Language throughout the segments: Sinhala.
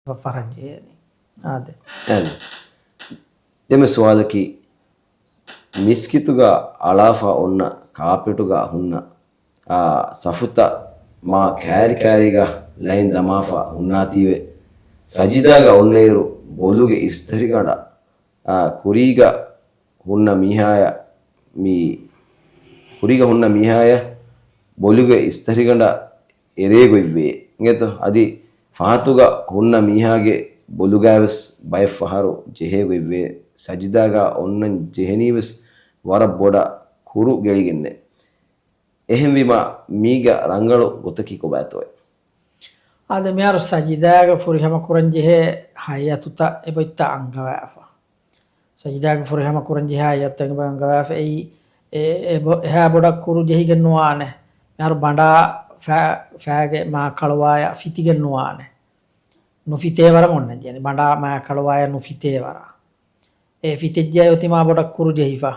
Faranjeeni ade deme sualaki miskituga alafa onna kaapetuga hunna safuta ma kari kariga line damafa hunnative sajidaga onneeru boluge istarigada kuriga hunna mihaya mi kuriga hunna mihaya boluge istarigada erego ive ngeto adi fahatuga hunna mihage bolugaves bay faharu jehego ive sajidaga onnan jehenives wara boda kuru geligenne ehemvima miga rangalu gotaki ko batoy ade miaru sajidaga furihama kuranjehe hayatuta eboitta angawafa sajidaga furihama kuranjehe hayatu angawafa eha boda kuru jehigennuane miaru banda faage ma kalwaya fitigennuane nufitevara onna jeni banda ma kalwaya nufitevara fitejja yotima boda kuru jehifa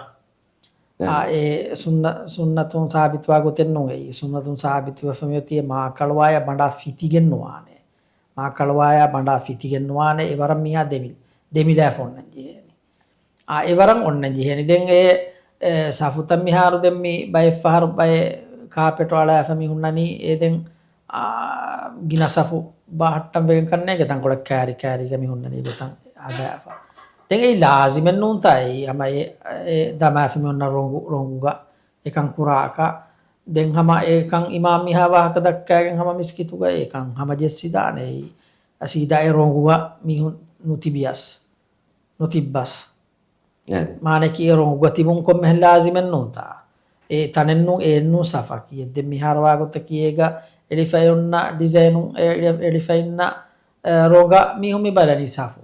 sunnatun sabitwa gotennu ei sunnatun sabitwa famiyoti ma kalwaya banda fitigennuane ma kalwaya banda fitigennuane evaram miha demila fonna jeni evaram onna jeni den safutam miharu demmi bay faharu bay කාපෙට වල ඇෆමි හුන්නනි ඒදෙන් ගිනසෆු බාහට්ටම් වෙන් කන්නේ ගතන් කොල කෑරි කෑරි ගමි හුන්නනි ගතන් අදාෆා දෙන් ඒ ලාසිමෙන් නුන් තයි යම ඒ දමාෆි මොන්න රොංගුගා එකන් කුරාකා දෙන් හම ඒකන් ඉමාම් මිහා වාහක දක්කාගෙන් හම මිස්කිතුගා ඒකන් හම ජෙස්සිදානේ අසීදා ඒ රොංගුගා මිහුන් නුතිබියස් නුතිබ්බස් මානේ කී රොංගුගා තිබුන් කොම් මෙහෙ ලාසිමෙන් නුන් තා tanennu ennu safaki yedde miharwa gotta kiyega elifayonna designu elifayna roga mihumi balani safu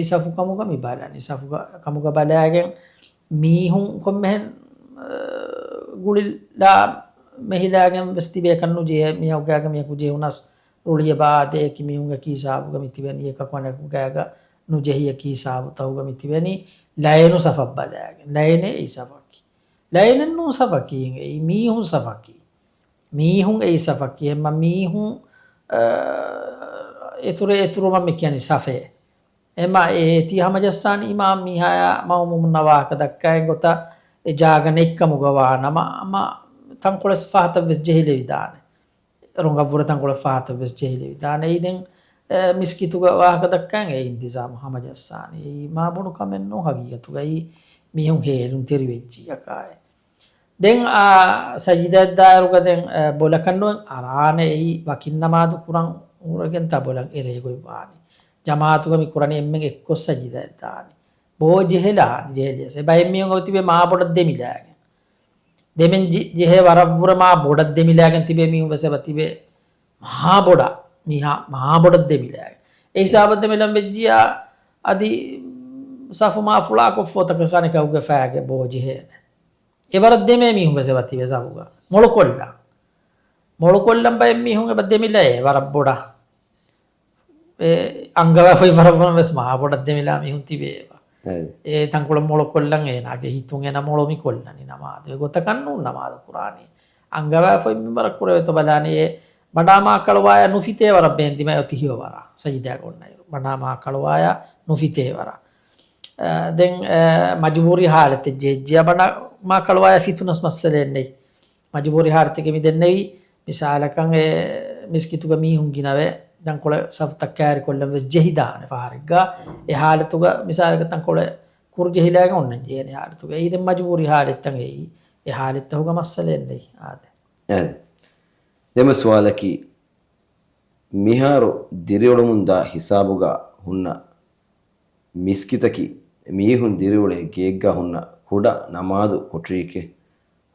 safu kamuga mi balani safu kamuga balagen mihun kommen gulilla mehilagen vestibe kannu je mihawgaga mi kuje unas ruliya baade ki mihunga ki sabuga mitibeni ekakone kugaga nu jehiya ki sabu tawga mitibeni layenu safab balagen layene isafaki lainennu safaki ei mihun safaki mihun ei safaki emma mihun eturu mame kiyani safe emma ti hama jassani imam mihaya mawmum nawaka dakkaen gota e jagane ekkamu gawana ma tankoles fahata ves jehile vidane ronga vura tankoles fahata ves jehile vidane iden miskituga wahaka dakkaen e intizam hama jassani ei ma bunu kamenno hagiyatuga ei mihun helun teri vejji akaye den sajida daruga den bolakanno arane ei wakinnamadu kuran uragen ta bolan eregoi wani jamaatuga mi kurani emmen ekko sajida daani bo jehela jehelese bay miyun tibe ma bodad demilage demen jehe warabura ma bodad demilage tibe miyun wese tibe ma boda miha ma bodad demilage ei sabad demelam bejjiya adi safu ma fula ko fotaka sane kauge faage bo jehene evarat deme mihun wese tibe sabuga molokollam bay mihun ebad demila warabboda angawa foi warabon wes ma bodad demila mihun tibe tankula molokollan enage hitun ena molomi kollani namadu gotakannu namadu qurani angawa foi mimbar kure to balani badama kalwaya nufite warabben dima yotihiyo wara sajida gonna badama kalwaya nufite wara den majburi halate jejja bana ma kalwaya fitunas masalenne majburi halate ke midennevi misalakan miskituga mihun ginave dan kole safta kari kollam jehidane fahariga e halatuga misalaka tan kole kur jehilaga onna jene halatuga iden majburi halatan e halatuga masalenne ade dema sualaki miharu diriolumunda hisabuga hunna miskitaki mihun diriole gegga hunna kuda namadu kotrike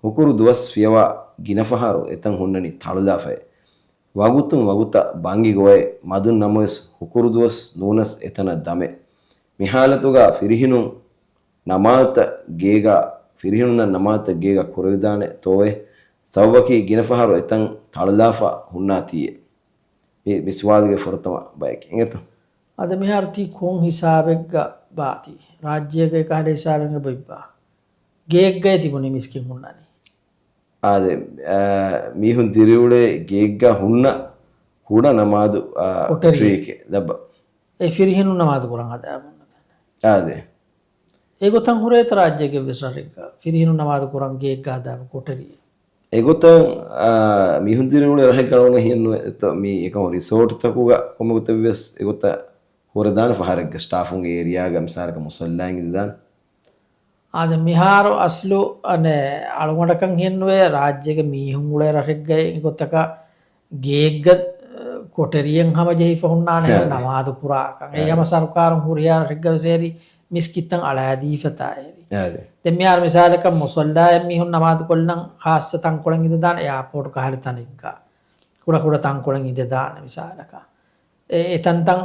hukuru duwas fiyawa ginafaharu etan hunnani talulafe waguta bangi goye madun namus hukuru duwas nunas etana dame mihalatuga firihinu namata gega kuruvidane towe sawbaki ginafaharu etan talulafa hunnatiye biswadige fortama bayek ingeta ada miharti khon hisabegga baati rajyege kahale hisabenga bibba gegga tibuni miskin hunnani ade mihun diriule gegga hunna kuda namadu trike dabba ඒ ෆිරිහිනු නමාද කුරන් හදාගන්න ආදේ ඒ ගොතන් හුරේත රාජ්‍යගේ විසරෙක ෆිරිහිනු නමාද කුරන් ගේ ගහදාව කොටරිය එගොත මිහුන්දිරුල රහ කරන හින්න මේ එකම රිසෝට් තකුග කොමගත වෙස් එගොත හොරදාන ෆහරග ස්ටාෆුන්ගේ ඒරියාග මිසාරක මුසල්ලාන් ඉදදාන ආද මිහාරු අස්ලු අනේ අලුගොඩකන් හින්නුවේ රාජ්‍යක මීහුන්ගුලේ රහෙක්ගයි ගොතක ගේග්ග කොටරියෙන් හම ජෙහි ෆොන්නානේ නමාද කුරාකන් එයම සර්කාරම් හුරියා රෙග්ගවසේරි මිස්කිත්තන් අලාදී ෆතායරි දැන් මිහාර මිසාලක මුසල්ලා මිහුන් නමාද කොල්ලන් ખાસ තංකොලන් ඉදදාන එයාපෝට් කහල තනික්ක කුඩ තංකොලන් ඉදදාන මිසාලක එතන්තන්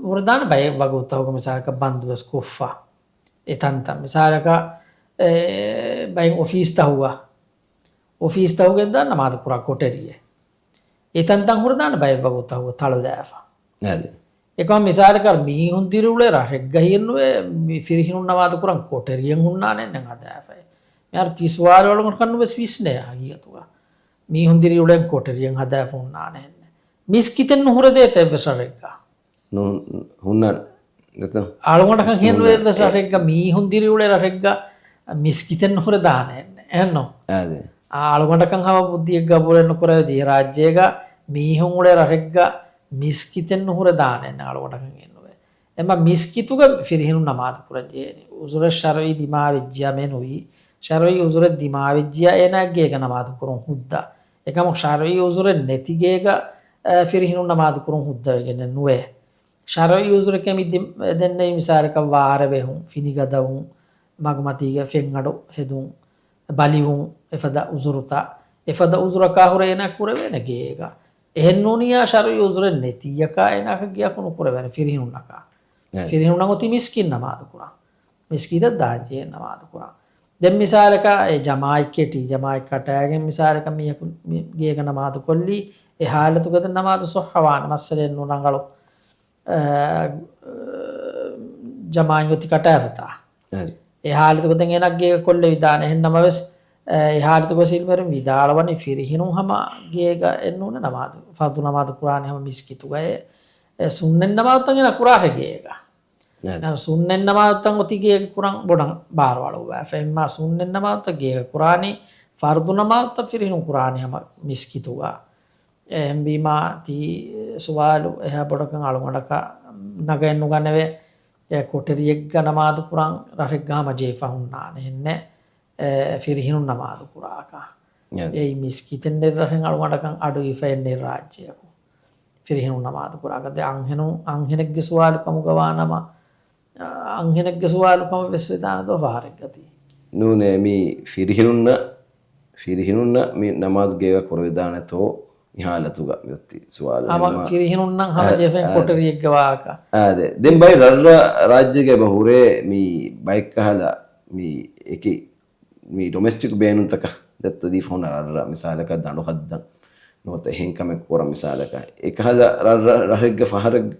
උරදාන බය වගුතවක මිසාලක බන්දුවස් කුෆා එතන්තන් මිසාලක බයෙන් ඔෆීස් තහුගෙන් දාන නමාද කුරා කොටරිය එතන්තන් හුරදාන බය වගුතව තලුදාෆා එකම මිසාලකර මීහුන් දිරුලේ රහෙක් ගහින්නුවේ ෆිරිහිනුන් නමාද කුරන් කොටරියෙන් හුන්නානේ නං හදාෆයි මෙයාර 30 වාර වල කන්නු බස් විස්නේ ආගියතුවා මීහුන් දිරුලෙන් කොටරියෙන් හදාෆ හුන්නානේ මිස්කිතෙන් හුරදේ තෙවසරෙක්ක හුන්නන් නැතම් ආලුගොඩකන් හින්නුවේ වෙසරෙක්ක මීහුන් දිරුලේ රහෙක්ග මිස්කිතෙන් හුරදානේ එන්නෝ ආදේ ආලුගොඩකන් හව බුද්ධියක් ගබුලෙන්න කරවදී රාජ්‍යයක මීහුන් උලේ රහෙක්ග මිස්කිතෙන් හුර දානෙන් ආලුගොඩකන් එන්නුවේ එම මිස්කිතුග ෆිරිහිනු නමාද කුරජේනි උසුර ශරවි දිමා විජ්ජා මෙනුයි ශරවි උසුර දිමා විජ්ජා එනග්ගේක නමාද කුරුන් හුද්දා එකම ශරවි උසුර නැතිගේක ෆිරිහිනු නමාද කුරුන් හුද්දා වෙගෙන නුවේ ශරවි උසුර කෙමි දෙන්නේ මිසාරක වාර වෙහුන් ෆිනිගදවුන් මගමතිග ෆෙන්ගඩු හෙදුන් බලිවුන් එෆදා උසුරුතා එෆදා උසුරකා හුර එන කුරවෙන ගේක එහෙන්නුනියා ශරවි උසුර නැතියකා එනක ගියකුණු කුරවෙන ෆිරිහිනුන්නකා ෆිරිහිනුන්න ගොති මිස්කින් නමාද කුරා මිස්කිද දාජේ නමාද කුරා දැන් මිසාලක ඒ ජමායිකේටි ජමායිකටයගෙන් මිසාලක මියකු ගේක නමාද කොල්ලි ඒ හාලතුගද නමාද සොහවාන මස්සලෙන් නුනංගලු ජමායිගොති කටයවතා ඒ හාලතුගදෙන් එනක් ගේක කොල්ල විදාන එහෙන්නම වෙස් එහාලතුග සිල්මරම් විදාලවනි ෆිරිහිනුම් හම ගේක එන්නුන නමාද ෆර්දු නමාද කුරානි හම මිස්කිතුගය සුන්නෙන් නමාදතන් එන කුරාට ගේක සුන්නෙන් නමාදතන් ඔති ගේක කුරන් බොඩන් බාරවලුව ෆෙම්ම සුන්නෙන් නමාදත ගේක කුරානි ෆර්දු නමාදත ෆිරිහිනුම් කුරානි හම මිස්කිතුගා එම්බීමා ති සුවාලු එහා බොඩකන් අලුගොඩක නග එන්නු ගන්නවේ කොටරියෙක් නමාද කුරන් රහෙක් ගාම ජේෆා හුන්නානේ එන්නේ ෆිරිහිනුන් නමාද කුරාකා ඒ මිස්කිතෙන් රහෙන් අලුගොඩකන් අඩු ඉෆෙන්නේ රාජ්‍යයකු ෆිරිහිනුන් නමාද කුරාකද අංහෙනෙක්ගේ සුවාලු කමුගවා නම අංහෙනෙක්ගේ සුවාලු කම වෙස්විදාන දෝ වාරෙක් ගති නූනේ මේ ෆිරිහිනුන්න මේ නමාද ගේක කුරවිදානතෝ ඉහාලතුග මෙොත්ති සුවාල හම ෆිරිහිනුන් නම් හම ජෙෆෙන් කොටරියෙක් ගවාකා ආදේ දෙන් බයි රර රාජ්‍යගේ බහුරේ මේ බයික් කහලා මේ එකේ මේ ඩොමෙස්ටික් බේනුන්තක දත්ත දී ෆෝන රර මිසාලක දඬු හද්දන් නොත එහෙන්කම කොර මිසාලක එකහල රර රහෙග්ග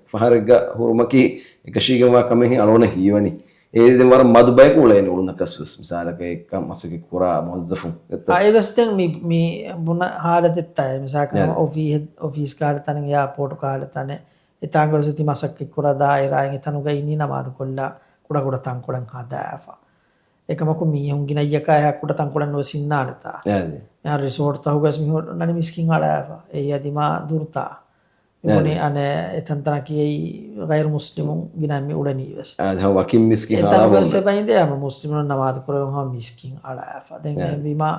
ෆහරග්ග හුරුමකි එකශීගවා කමෙහි අලෝන හීවනි ඒ දෙන් වර මදු බයික් උලේන උළුනකස්වස් මිසාලක එක මසක කුරා මොස්සෆුන් ආයෙවස්තෙන් මේ බුන හාලතෙත්තයි මිසාක ඔෆීස් කාලතන යා පොටු කාලතන එතාංගල සිති මසක් කුරා දායිරායන් එතනුග ඉන්නි නමාද කොල්ලා කුඩ තංකොලන් හදාෆා එකමකු මීහුන් ගිනයකා කුඩ තංකොලන් වසින්නානතා යා රිසෝට් තහුගස් මිහු නනි මිස්කින් අඩාෆා ඒ යදිමා දුර්තා ඉන්නේ අනේ එතන්තන කියයි ගෛර් මුස්ලිමුන් ගිනම්මි උඩනීවස් ආ වකින් මිස්කින් අලාව එතන සෙබයින්දේ යම මුස්ලිමුන් නමාද කරවම මිස්කින් අඩාෆා දැන් බීමා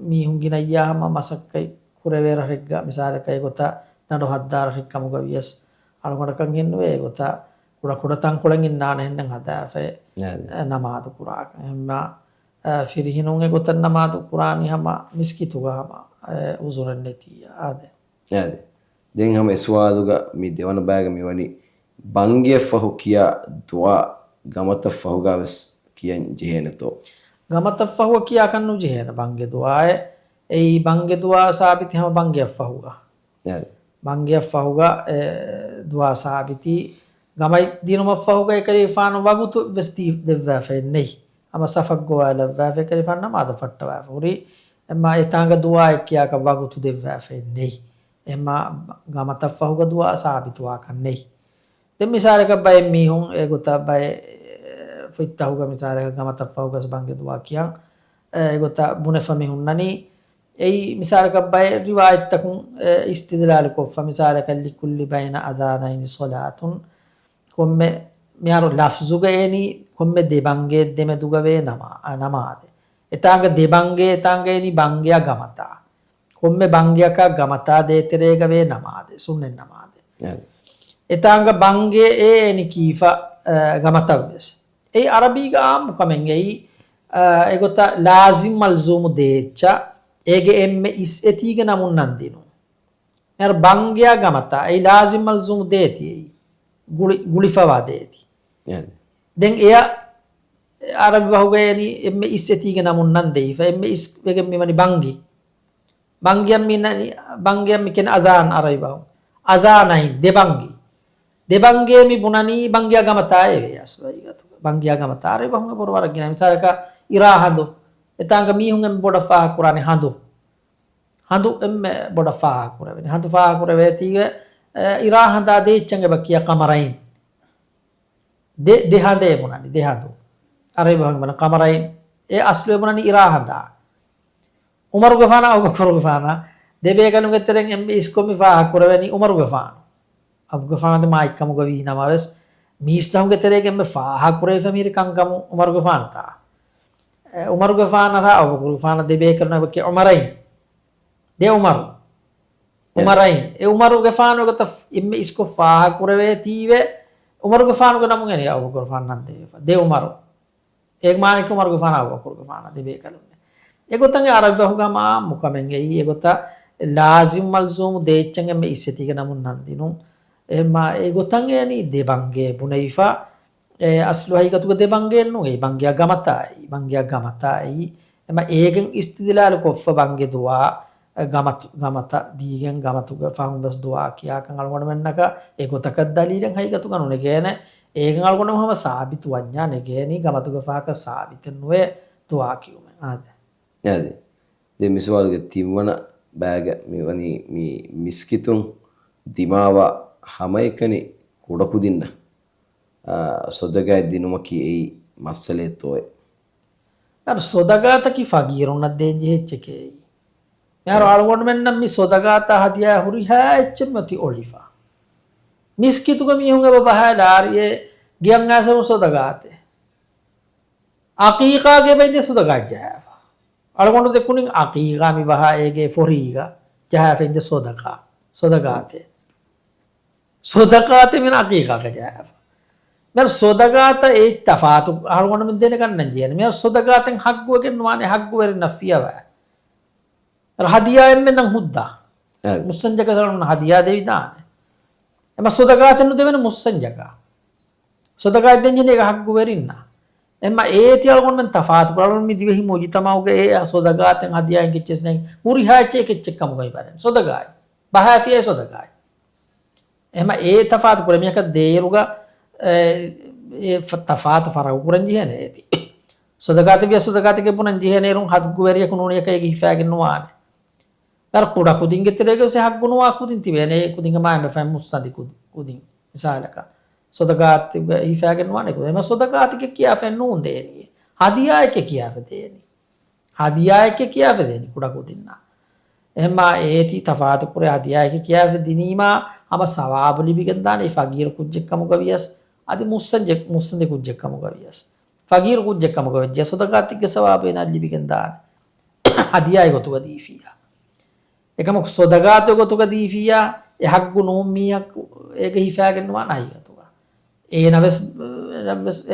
මීහුන් ගිනයහම මසක්කයි කුරවේර රෙග්ග මිසාලකයි ගොත නඩු හද්දාර රෙක්කම ගවියස් අලකොඩකන් ගෙන්නුවේ ගොත කුඩ තංකොලන් ඉන්නාන හෙන්නම් හදාෆේ නමාද කුරාක එම්ම ෆිරිහිනුන්ගේ ගොත නමාද කුරානි හම මිස්කිතුගාම උසුරන් නැතිය ආදේ දෙන් හම ස්වාදුග මේ දෙවන බෑග මෙවැනි බංගිය ෆහු කියා දුවා ගමත ෆහුගාවස් කියන් ජෙහෙනතෝ ගමත ෆහුව කියා කන්නු ජෙහෙන බංගෙ දුවාය ඒ බංගෙ දුවා සාබිති හම බංගිය ෆහුගා බංගිය ෆහුගා දුවා සාබිති ගමයි දිනුම ෆහුගා එකරි ෆාන වගුතු වෙස්ති දෙවෑ ෆෙන්නේ අම සෆක් ගෝවල වෑ එකරි ෆාන මාද ෆට්ටවා ෆුරි එම්මා එතාංග දුවා කියා ක වගුතු දෙවෑ ෆෙන්නේ එම ගමත ෆහුග දුවා සාබිතුවා කන්නේ දැන් මිසාලක බය මිහුන් ඒ ගොත බය ෆිත්තහුග මිසාලක ගමත ෆහුග සබංගේ දුවා කියන් ඒ ගොත බුන ෆමිහුන් නනි ඒ මිසාලක බය රිවායත් තකුන් ඉස්තිදලාල කොෆ මිසාලක ලිකුල්ලි බයින අදානයින් සලාතුන් කොම්මෙ මියාරු ලෆ්සුගේනි කොම්මෙ දෙබංගේ දෙමෙ දුගවේ නමාද එතාංග දෙබංගේ එතාංගේනි බංගයා ගමතා කොම්මෙ බංගයක ගමතා දේතරේගවේ නමාද සුන්නෙන් නමාද එතාංග බංගේ ඒනි කීෆා ගමතවස් ඒ අරබීගාම් කමෙන් ඒගොත ලාසිම් මල්සූමු දේච්චා ඒගේ එම්මෙ ඉස් එතීග නමුන් නන්දිනු මෙර බංගයා ගමතා ඒ ලාසිම් මල්සූමු දේති ගුලිෆවා දේති දැන් එය අරබි බහුගයනි එම්මෙ ඉස් එතීග නමුන් නන්දෙයි එම්මෙ ඉස් වෙගෙන් මෙමනි බංගි බංගියම් මිනනි බංගියම් මිකෙන අසාන් අරයි බහු අසානයි දෙබංගේ මි බුණනි බංගියා ගමතා ඒ යස්වයිගතු බංගියා ගමතා අරයි බහුගේ පොරවරක් ගිනා මිසාලක ඉරා හඳු එතාංග මීහුන් එම් බොඩ ෆා කුරානේ හඳු එම් බොඩ ෆා කුරවෙනි හඳු ෆා කුරවේතිග ඉරා හඳා දෙච්චංග බකියා කමරයින් දෙහඳේ බුණනි දෙහඳු අරයි බහුගේ බන කමරයින් ඒ අස්ලුවේ බුණනි ඉරා හඳා උමරු ගෆානා අබු බකර් ගෆානා දෙබේ කනුන් ගෙතරෙන් එම් ඉස්කොමි ෆා කුරවෙනි උමරු ගෆානා අබු ගෆානාද මායික්කම ගවි නමවස් මිස්තම් ගෙතරේගෙන් මේ ෆා කුරේ ෆමීර කංකම උමරු ගෆානතා උමරු ගෆානා අබු බකර් ගෆානා දෙබේ කනුන් බකේ උමරයින් de umarrain e umaru gafano gata imme isko fa kurave tive umaru gafano ga namun ani abu gafan nande de umaru ek mane ko umaru gafana abu gafana de be kalunne e gotange arab bahuga ma mukamenge e gota lazim malzum de chenge me iseti ga namun nandinu emma e gotange ani de bange bunaifa e aslu hay gatu de bange no e bangya gamatai emma egen istidlal ko fa bange duwa ගමත දීගෙන් ගමතුග ෆංබස් දුවා කියා කන් අලගොණ මෙන්නක ඒකොතක දලීලෙන් හයිගතු කනුනේ ගේන ඒකන් අලගොණ මම සාබිතු වඤ්ඤා නෙගේනි ගමතුග ෆාක සාබිතන් වේ දුවා කියුම ආද යාද දෙ මිසවල්ගේ තිම්වන බෑග මෙවනි මේ මිස්කිතුන් දිමාවා හැම එකනි කුඩ කුදින්න සොදගයි දිනුමකි ඒ මස්සලේ තෝය අර සොදගාතකි ෆගීරුන දෙන්ජි හෙච්චකේ यार आलगोंड में नम्मी सोदगाता हदिया हुरी है चमती ओलिफा मिसकी तो कमी होंगे बाबा है लार ये गियंगा से वो सोदगाते अकीका के बेंदे सोदगा जाए आलगोंड तो कुनिंग अकीका मी बहा एगे फोरीगा जाए फेंदे सोदगाते में अकीका का जाए मेरे सोदगाता एक तफात आलगोंड में देने का नंजियन मेरे सोदगाते हक के नुआने हक वेरी नफिया है hadiah එම්මෙන් නම් හුද්දා මුස්සන්ජක සරණ hadiah දෙවි දානේ එම සොදගාතෙන් දෙවෙන මුස්සන්ජක සොදගාත දෙන්ජින එක හක්ගු වෙරින්න එම්ම ඒ තියල් කොන් මෙන් තෆාත් ප්‍රබලම් මි දිවෙහි මොජි තමවගේ ඒ සොදගාතෙන් hadiah කිච්චස් නේ මුරි හාචේ කිච්චක් කම ගයි බරෙන් සොදගායි බහාෆිය සොදගායි එම්ම ඒ තෆාත් ප්‍රමියක දේරුග ඒ තෆාත් ෆරව පුරන්ජි හනේ ඇති සොදගාත විය සොදගාතගේ පුනන්ජි හනේ රුන් හත්ගු වෙරිය කුණුණිය එකේ ගිහිෆාගෙන නුවානේ यार कुड़ा कुदिंग के तेरे के उसे हक गुनवा कुदिंग थी वेने कुदिंग माय में फैम मुस्तादी कुदिंग मिसाल का सोदगात ही फैगन वाने को मैं सोदगात के किया फे नून देनी हदिया के किया फे देनी हदिया के किया फे देनी कुड़ा कुदिंना एमा एती तफात पूरे हदिया के किया फे दिनीमा हम सवाब लिबि गंदा ने फकीर कुछ कम गवियस आदि मुसंजे कुछ कम गवियस फकीर कुछ कम गवियस सोदगात के सवाब ना लिबि गंदा हदिया को तो दीफिया එකම සොදගාතය ගොතුක දීෆියා එහක්ගු නෝම්මියක් ඒක හිෆෑගෙන්වා නයිගතුක ඒ නවස්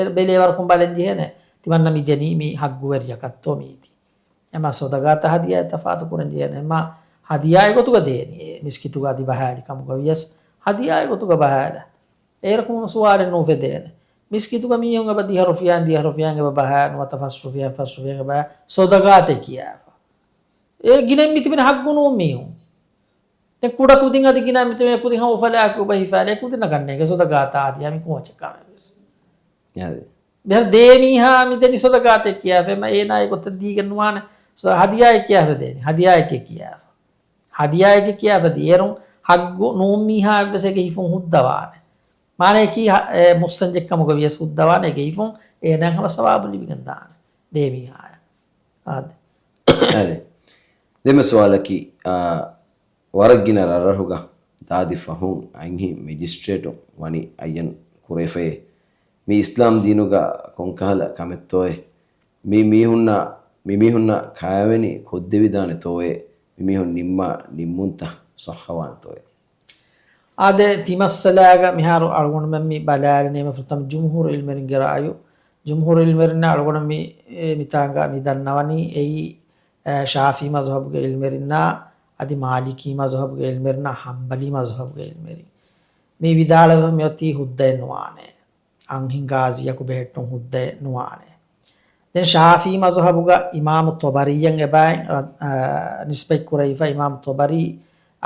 බෙලේවරකුම් බලෙන්ජි හෙන තිවන්න මිදනීමි හක්ගු වෙරියකත්තෝ මීති එම සොදගාත හදියා තෆාතු පුරන්ජි හෙන එම හදියාය ගොතුක දේනී මිස්කිතුගා දි බහෑලි කමුක වියස් හදියාය ගොතුක බහෑල ඒරකුම සුවාරෙන් නෝෆෙ දේන මිස්කිතුග මීහුන් අබ දිහරුෆියන් බහෑ නුවත ෆස්රුෆියන් බහෑ සොදගාතය කියා ඒ ගිනෙන් මිතිබෙන හක්ගුණෝ මියු දැන් කුඩ කුදින් අද ගිනා මිතිබෙන කුදින් හව ෆලයක් ඔබ හිෆාලේ කුදින ගන්න එක සොදගාතා ආදී යමි කොච කාමස් යාද බෙර දේමීහා මිතනි සොදගාතේ කියා ෆෙම ඒ නාය කොත දී ගන්නුවාන හදියා කියා ෆෙ දෙනි හදියා එක කියා ෆෙ දියරුන් haggo nuummiha vese gehifun huddawane mane ki mussanjekka muga vies huddawane gehifun enan hama sawabu libigan dane demiha ade hadi deme swalaki waragina rarhuga daadi fahun ainhi magistrate wani ayan kurefe mi islam dinuga konkahala kamettoy mimihunna kayaveni koddevidane toye mimihun nimmunta sahhawan toye ade timassalaga miharu algon memmi balal nema pratam jumhur ilmerin gerayu jumhur ilmerin algon mi mitanga mi dannawani ei shafi mazhab ge ilmerinna adi maliki mazhab ge ilmerinna hanbali mazhab ge ilmeri mi vidalawa meti hudday nuane anhingaziya ku behetton hudday nuane den shafi mazhab ga imam tabariyan ebay nisbet kuraifa imam tabari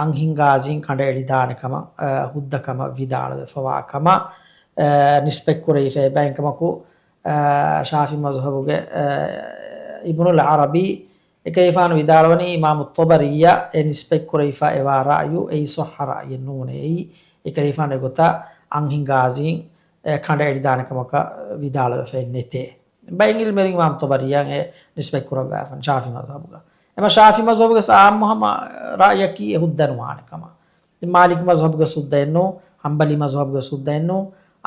anhingazin kanda elidane kama hudda kama vidalawa fawa kama nisbet kuraifa ebay kama ku shafi mazhab ge ibn al-arabi ekayfan vidalwani imam tabariya nisbet kuraifa ewa ra'yu ei sahha ra'yu nune ei ekayfan egota anhingazin kanda elidane kama ka vidalawa fe nete bayngil mering imam tabariyan nisbet kurawa fan shafi mazhab ga ema shafi mazhab ga saamhama ra'yaki huddan wane kama malik mazhab ga suddaino hanbali mazhab ga suddaino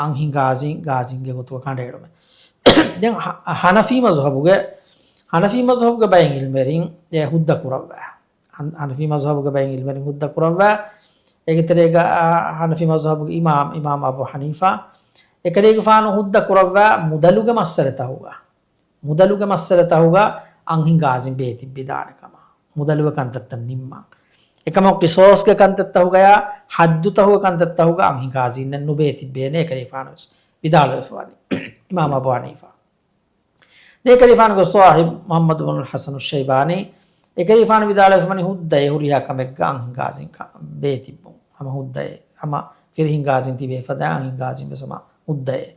anhingazin ge gotu kanda elume den hanafi mazhab ga bayngil mering hudda kurawa hanafi mazhab ga bayngil mering hudda kurawa egiterega hanafi mazhab ga imam abu hanifa ekadege faanu hudda kurawa mudaluge massalata huga anhingazin beti bidane kama mudaluge kantatta nimma ekama qisos ge kantatta huga ya haddu tahuga kantatta huga anhingazin nu beti bene ekadege faanu bidalo fani imam abu hanifa de ekadege faanu go sahib muhammad ibn al-hasan al-shaybani ekadege faanu bidalo fani hudda huriya kamegga anhingazin beti bon ama hudda ama firhingazin tibe fada anhingazin besama huddaye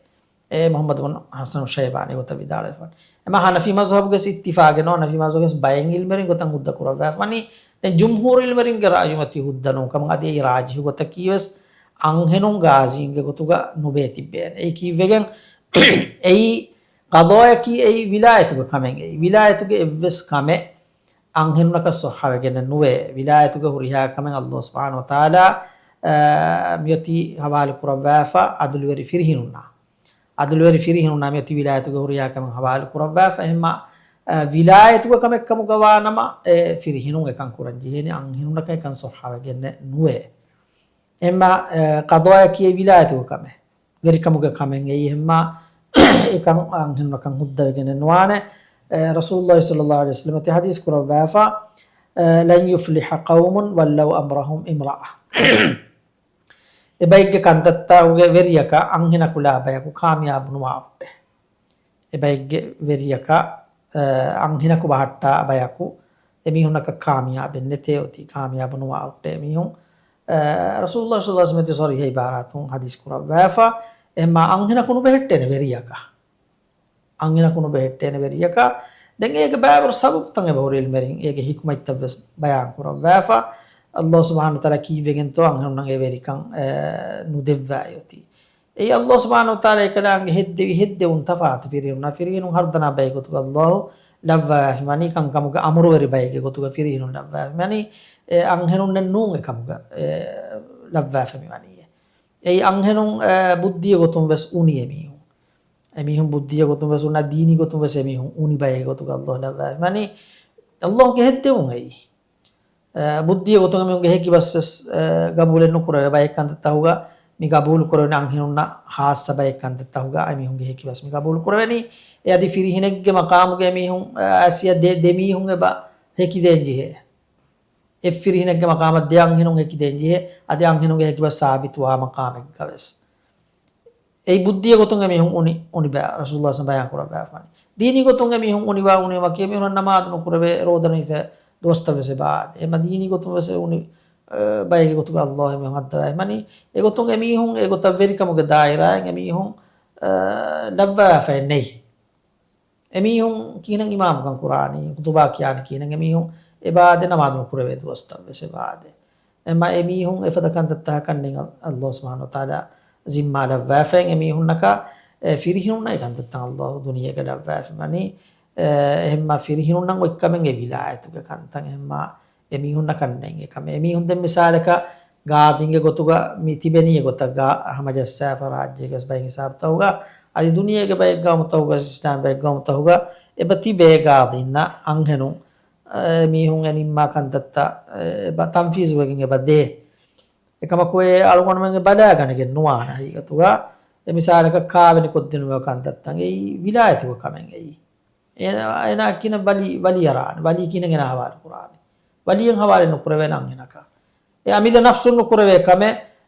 muhammad ibn hasan al-shaybani gota vidala fan ema hanafi mazhab ge ittifaq no hanafi mazhab ge bayin ilmerin gotan hudda kurawa fani den jumhur ilmerin ge ra'yumati huddanu kam ade rajih gota kiwes anhenun gazin ge gotuga nubeti ben ei kiwegen ei qadaya ki ei wilayatu ge kamen ei wilayatu ge evves kame anhenunaka sahhawe gen nuwe wilayatu ge huriha kamen allah subhanahu wa taala miyati hawal kurawafa adulweri firhinunna miyati wilayatu ge huriya kam hawal kurawafa emma wilayatu ge kam ekkamu gawanama firhinun ekan kuranji hene anhinunna ka ekan sahhawe genne nuwe emma qadaya ki wilayatu ge kam veri kamu ge kamen ei emma ekan anhinunna kan hudda genne nuane rasulullah sallallahu alaihi wasallam te hadis kurawafa lan yufliha qaumun wallau amrahum imra'a ebayge kantatta uge veriyaka anhina kula bayaku kamyab nuwaute ebayge veriyaka anhina ku bahatta bayaku emihunaka kamyab nete oti kamyab nuwaute emihun rasulullah sallallahu alaihi wasallam sorry hey baratun hadis kura wafa emma anhina kunu behettene veriyaka den ege babar sabab tange boril merin ege hikmat tabas bayan kura wafa Allah subhanahu wa ta'ala kiwegen to anhunnan everikan nu devvayoti ei Allah subhanahu wa ta'ala ekalange hedde un tafaat firinun hardana baygotu Allah lavva mani kan kamuga amuru veri bayge gotuga firinun lavva mani anhenun nun kamuga lavva fami mani ei anhenun buddhiya gotum ves uni emihun buddhiya gotum ves una dini gotum ves emihun uni bayge gotuga Allah lavva mani Allah ge hedde un ei buddhiya gotunga mihunge heki bas gabulen nukura bay kanta huga mi gabul korone anhinunna hassa bay kanta huga mihunge heki bas mi gabul korweni e adi firihinegge maqamuge mihun asiya demi hunge ba heki denjihe e firihinegge maqamat de anhinun heki denjihe adi anhinunge heki bas sabit wa maqamek gaves ei buddhiya gotunga mihun uni ba rasulullah sallallahu alaihi wasallam bayan kura ba dini gotunga mihun uni ba uni wa ke mihun namaz nukurabe rodani fe dosta vese baad e madini gotum vese uni bayge gotuga Allah me hadda mani e gotum emihun e gotta verikamu ge daira emihun labba fa nei emihun kinan imam kan qurani kutuba kiyan kinan emihun e baade namaz kurave dosta vese baade එම එමිහුන් එෆදකන් දත්තා කන්නෙන් අල්ලාහ් සුබ්හානහු වතාලා zimma lawafen emihun naka firihunna ekantatan Allah duniya ka lawafmani ehma firihun nan ekkamen e wilayatuga kantan ehma emihun nakannen ekam emihun den misalaka gaadinge gotuga mitibeni gotaga hamajassa farajje gas bay hisab tawga adi duniya ke bay gam tawga system bay gam tawga ebati be gaadinna anghenu emihun enimma kantatta batamfiz wegen ebade එකම කොේ අලුගොණමගේ බදාගනගෙන නුවාන හිගතුවා එමිසාලක කාවෙන කොද්දිනුව කන්තත්තන් ඒ විලායතුව කමෙන් එයි එන කින බලි යරාන බලි කිනගෙන හවාල කුරානේ වලියෙන් හවාල නුකර වෙනන් එනක ඒ අමිල නෆ්සුන් නුකර වේ කම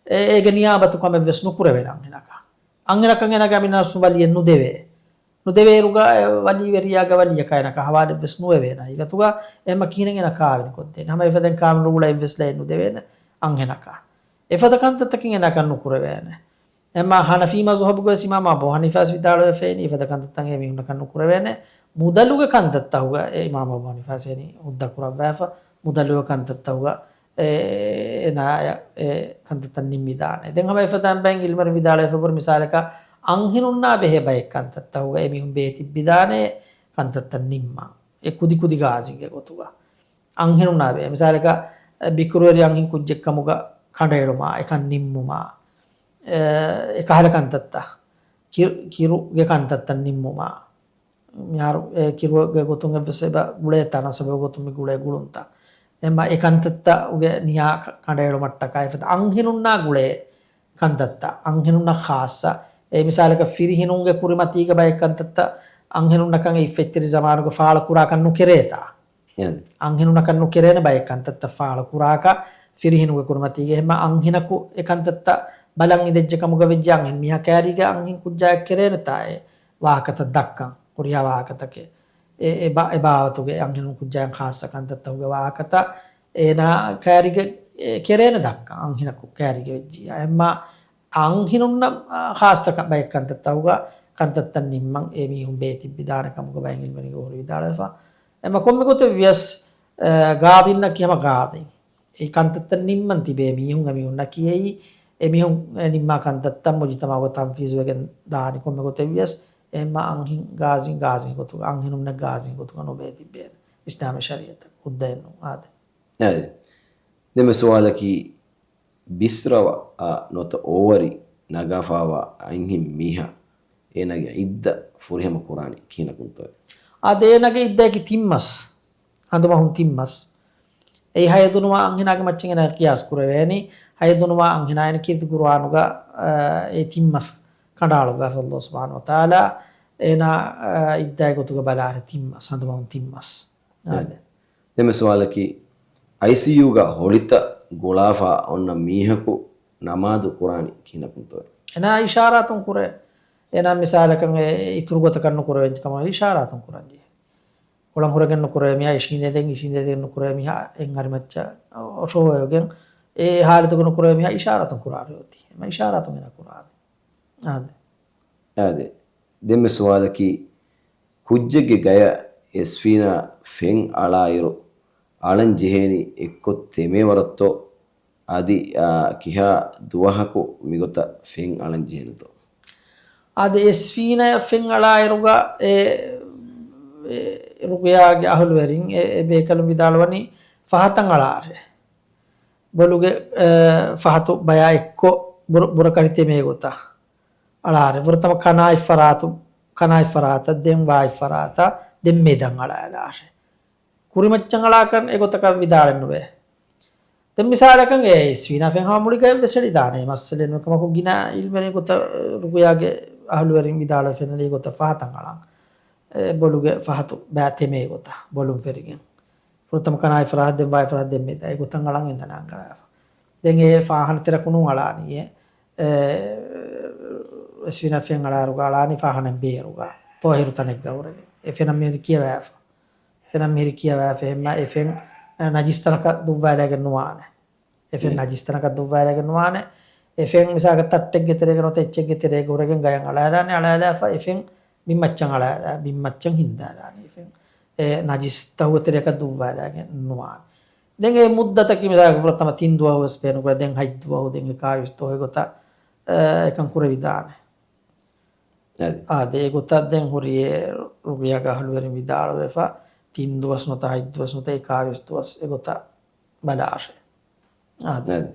ඒක නියාබතු කම වෙස් නුකර වෙනන් එනක අංගනකන් එනක අමිල නෆ්සු වලියෙන් නුදෙවේ රුග වලි වෙරියාග වලිය කයනක හවාල වෙස් නුවේ වෙන හිගතුවා එම කිනගෙන කාවෙන කොද්දෙන හැම ඉවදෙන් කාම රුගුලයි වෙස්ලා නුදෙවෙන අංගනක එෆදකන්තතකින් එනකන් නුකුරවෑන එම හනෆී මස්හබ් ගොස් ඉමාම අබූ හනීෆාස් විදාලෝ ෆේනි එෆදකන්තතන් ඒ මිහුන කන් නුකුරවෑන මුදලුග කන්තතහුග ඒ ඉමාම අබූ හනීෆාස් එනි උද්දකුරවෑෆ මුදලුග කන්තතහුග එනාය කන්තතන් නිම්මිදාන දැන් හැම එෆදන් බැං ඉල්මර විදාලෝ එෆබර් මිසාලක අංහිනුන්නා බෙහෙ බයි කන්තතහුග ඒ මිහුන් බේති බිදානේ කන්තතන් නිම්මා ඒ කුදි කුදි ගාසිගේ ගොතුගා අංහිනුන්නා බෙහෙ මිසාලක බිකුරුවරි අංහින් කුජ්ජෙක්කමුග කඩේරුමා එකන් නිම්මුමා එකහල කන්තත්තා කිරුගේ කන්තත්තන් නිම්මුමා යාරු කිරුගේ ගොතුන්ග වෙසෙබ ගුලේ තනසබ ගොතුමි ගුලේ ගුලුන්තා එම්ම එකන්තත්තා උගේ නියා කඩේරු මට්ටකයි ෆත අංහිනුන්නා ගුලේ කන්තත්තා අංහිනුන්නා ખાસා ඒ මිසාලක ෆිරිහිනුන්ගේ කුරිමතීක බය කන්තත්තා අංහිනුන්නකන් ඉෆෙක්ටරි zamanuge ෆාල කුරා කන්නු කෙරේතා අංහිනුන්න කන්නු කෙරේන බය කන්තත්තා ෆාල කුරාකා ෆිරිහිනුගේ කුරුමතිගේ එහෙම අංහිනකු එකන්තත්ත බලන් ඉදෙජ්ජකමුග වෙජ්ජන් මිහ කෑරිගේ අංහින් කුජ්ජායක් කෙරේන තාය වාහකත දක්කන් කුරියා වාහකතකේ ඒ බාවතුගේ අංහිනු කුජ්ජායන් ખાસ කන්තත්තුගේ වාහකත එනා කෑරිගේ කෙරේන දක්කන් අංහිනකු කෑරිගේ වෙජ්ජිය එම්ම අංහිනුන්න ખાસ බය කන්තත්තුගේ කන්තත්තන් නිම්මන් ඒ මිහුම් බේති බිදානකමුග බයින් ඉල්මනි ගෝර විදාලවා එම්ම කොම්මෙකුත වියස් ගාදින්න කියම ගාදින් ඒ කන්තත්තන් නිම්මන් තිබේ මිහුන් අමිහුන්න කියයි එමිහුන් නිම්මා කන්තත්තන් මුජිතමාව තම්ෆීස් වගෙන් දානි කොම්මෙකුත වියස් එම්ම අංහින් ගාසින් ගොතු අංහිනුන්න ගාසින් ගොතු නොබේ තිබේ ඉස්ලාම ශරීයත උද්දයන්ු ආද නේද දෙම සවාලකි බිස්රව නොත ඕවරි නගාෆාවා අංහින් මීහා එනගේ ඉද්ද ෆුරිහම කුරානි කිනකුන්තෝ ආදේනගේ ඉද්දකි තිම්මස් හඳුමහුන් තිම්මස් ඒ හයදුනුවා අංහිනාගේ මච්චෙන් එන කියාස් කුරවෑනි හයදුනුවා අංහිනායන කීර්ති කුරානුගා ඒ තිම්මස් කඩාලුගා අල්ලාහ් සුබ්හානහු වතාලා එන ඉද්දයි ගොතුග බලාර තිම්මස් හඳුමහුන් තිම්මස් ආද දෙම සවාලකි ICU ගා හොලිත ගොලාෆා ඔන්න මීහකු නමාදු කුරානි කිනකුන්තෝ එන ඉෂාරාතුන් කුරේ එන මිසාලකන් ඉතුරු ගොත කන්න කුරවෙන් කම ඉෂාරාතුන් කුරන්ජි කොළන් හොරගෙන කුරේමියා ඉෂින්දෙන් කුරේමියා එන් හරි මච්ච ඔෂෝයෝගෙන් ඒ හාලතුන කුරේමියා ඉෂාරාතුන් කුරාරියෝති එම ඉෂාරාතුන් එන කුරාරි ආද දෙම සවාලකි කුජ්ජගේ ගය එස්ෆීනා ෆෙන් අලායිරු ආලන් ජෙහෙනි එක්කොත් තෙමේ වරත්තෝ ආදි කිහා දුවහකු මිගොත ෆෙන් ආලන් ජෙහෙනතෝ ආද එස්ෆීනා ෆෙන් අලායිරුගා රුගයාගේ අහළු වරින් බේකලු විදාලවනි ෆහතන් අලාරේ බොලුගේ ෆහතු බය එක්කෝ බුරකරිතේ මේ ගොතා අලාරේ වෘතම කනායි ෆරාත දෙම් වායි ෆරාත දෙම් මේදන් අලාරේ කුරිමච්චන් අලාකන් ඒ ගොතක විදාලන්න බෑ දෙම් මිසාලකන් ඒ ස්විනාෆෙන් හාමුලික වෙසලි දානේ මස්සලෙන් කමකු ගිනා ඉල්මනේ ගොත රුගයාගේ අහළු වරින් විදාල ෆෙනලි ගොත ෆහතන් අලාන් බොලුගේ ෆහතු බෑතෙමේ ගොත බොලුම් ෆෙරිගෙන් වෘතම කනායි ෆරාත දෙම් වායි ෆරාත දෙම් මේදයි ගොතන් අලන් එන්න නංගා දැන් ඒ ෆාහන තිරකුණු අලානියේ ස්විනාෆෙන් අලාරුගා අලානි ෆාහනෙන් බේරුගා තෝහිරු තනෙක් ගවරගේ එෆෙනම් මේ කියවෑෆ ෆෙනම් මෙරි කියවෑෆ එම්ම එෆෙන් නජිස්තනක දුව්වාලගෙන නුවානේ එෆෙන් නජිස්තනක දුව්වාලගෙන නුවානේ එෆෙන් මිසාක තට්ටෙක් ගෙතරගෙන නොත එච්චෙක් ගෙතරේ ගොරගෙන් ගයන් අලාදානේ අලාදාෆ එෆෙන් බිම්මච්චන් අලාදා බිම්මච්චන් හින්දාදානේ එෆෙන් නජිස් තවුතරක දුව්වාලගෙන නුවානේ දැන් ඒ මුද්දතක මිදාග වෘතම තින්දුව වස් පේනු කර දැන් හයිද්දුව දැන් කායස්තෝ ගොත එකන් කුර විදාන ආදේ ගොත දැන් හොරියේ රුගියා ගහළු වරින් විදාල වෙෆා තින්දුවස් නොත හයිද්දුවස් නොත ඒ කායස්තෝස් ඒ ගොත බලාෂේ ආදේ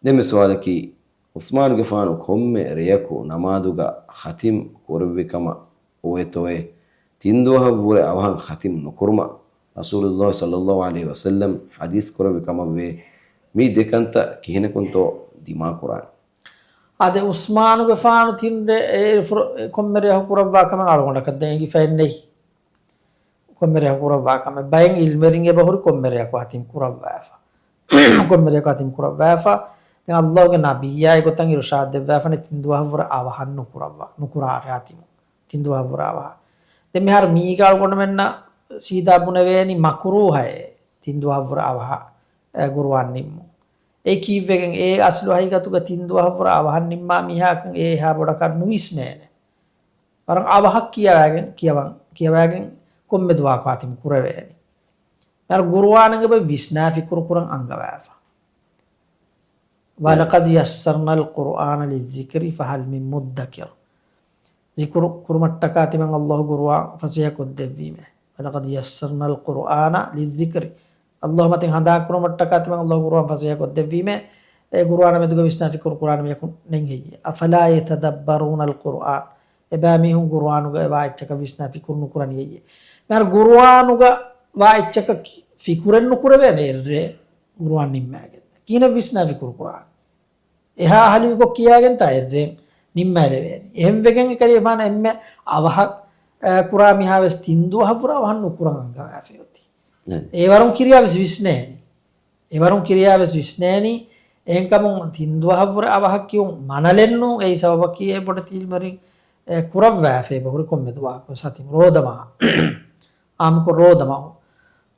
දෙමෙ සවාලකි උස්මාන් ගෆානු කොම්මෙ රියකු නමාදුග ඛතිම් කුරවිකම ඔයතෝයේ තින්දුව වුර අවහන් ඛතිම් නොකුරුම රසූලුල්ලාහ සල්ලල්ලාහු අලයිහි වසල්ලම් හදීස් කුරවිකම වේ මේ දෙකන්ත කිහිනකුන්තෝ දිමා කුරාන අද උස්මාන් ගෆානු තින්දේ ඒ කොම්මෙ රියකු කුරවාකම අරගොණක දෙන්ගි ෆෙන්නේ කොම්මෙ රියකු කුරවාකම බයෙන් ඉල්මරින්ගේ බහුරු කොම්මෙ රියකු හතිම් කුරවාෆා කොම්මෙ රියකු හතිම් කුරවාෆා අල්ලාහගේ නබියයි ගොතන් ඉර්ෂාද් දෙවෆනේ තින්දුවවර අවහන් නුකුරා රාතිමු තින්දුවවර අවහ දැන් මෙහර මීගාල් කොන්න මෙන්න සීදා බුන වේනි මක්රූහය තින්දුවවර අවහ ගුරුවන් නිම්මු ඒ කීවෙන් ඒ අස්ලු හයිගතුක තින්දුවවර අවහන් නිම්මා මිහාකන් ඒ හා බොඩක නුයිස් නෑනේ අර අවහක් කියවගෙන කොම්මෙ දුවා කාතිමු කුර වේනි අර ගුරුවානගේ බ විස්නා ෆිකුර කුරන් අංගවෑෆා وَلَقَدْ يَسَّرْنَا الْقُرْآنَ لِلذِّكْرِ فَهَلْ مِن مُدَّكِرٍ ذِكْرُ كُرْمَتَّكَاتِ مَنْ اللَّهُ قُرْآنَ فَسِيَكُ الدَّوِّيمَ وَلَقَدْ يَسَّرْنَا الْقُرْآنَ لِلذِّكْرِ اللهم تِنْ هَنْدَا كُرْمَتَّكَاتِ مَنْ اللَّهُ قُرْآنَ فَسِيَكُ الدَّوِّيمَ قرآن میں دو وسنا فکر قرآن میں نہیں ہے افلا يتدبرون القرآن ابامی ہوں قرآن کا واچک وسنا فکر نو قرآن یہ مر قرآن کا واچک فکر نو قرآن ہے قرآن نہیں කීන විස්නා විකුරු කුරාන එහා අහලි කො කියාගෙන තයිරෙන් නිම්මලෙවෙනි එහෙම් වෙගෙන් කලේ මාන එම්ම අවහ කුරා මිහාවස් තින්දු හවුරා වහන්න කුරාන් ගාෆෙති ඒ වරුන් කිරියාවස් විස්නේනි ඒ වරුන් කිරියාවස් විස්නේනි එන්කම තින්දු හවුරා අවහ කියුන් මනලෙන්නු ඒ සබබ කියේ පොඩ තිල් මරි කුරව වැෆේ බහුරු කොම්මෙදුවා කො සති රෝදමා ආමක රෝදමා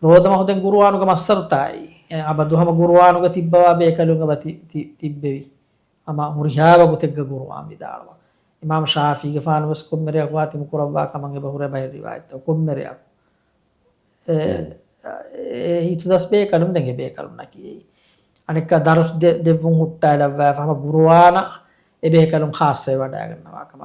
හොදෙන් ගුරුවානුක මස්සර්තයි අබදුහම ගුරුවානුක තිබ්බවා බේකලුංග තිබ්බෙවි අම හුරියාව ගුතෙග්ග ගුරුවාන් විදාලවා ඉමාම් ශාෆීගේ ෆානවස් කොම්මරිය වාතිම කුරවා කමංගේ බහුර බයි රිවායත් කොම්මරිය හිතු දස් බේකලුම් දෙගේ බේකලුම් නකී අනික දරුස් දෙවුන් හුට්ටාලවා ෆම ගුරුවාන ඒ බේකලුම් ખાස්සේ වඩා ගන්නවා කම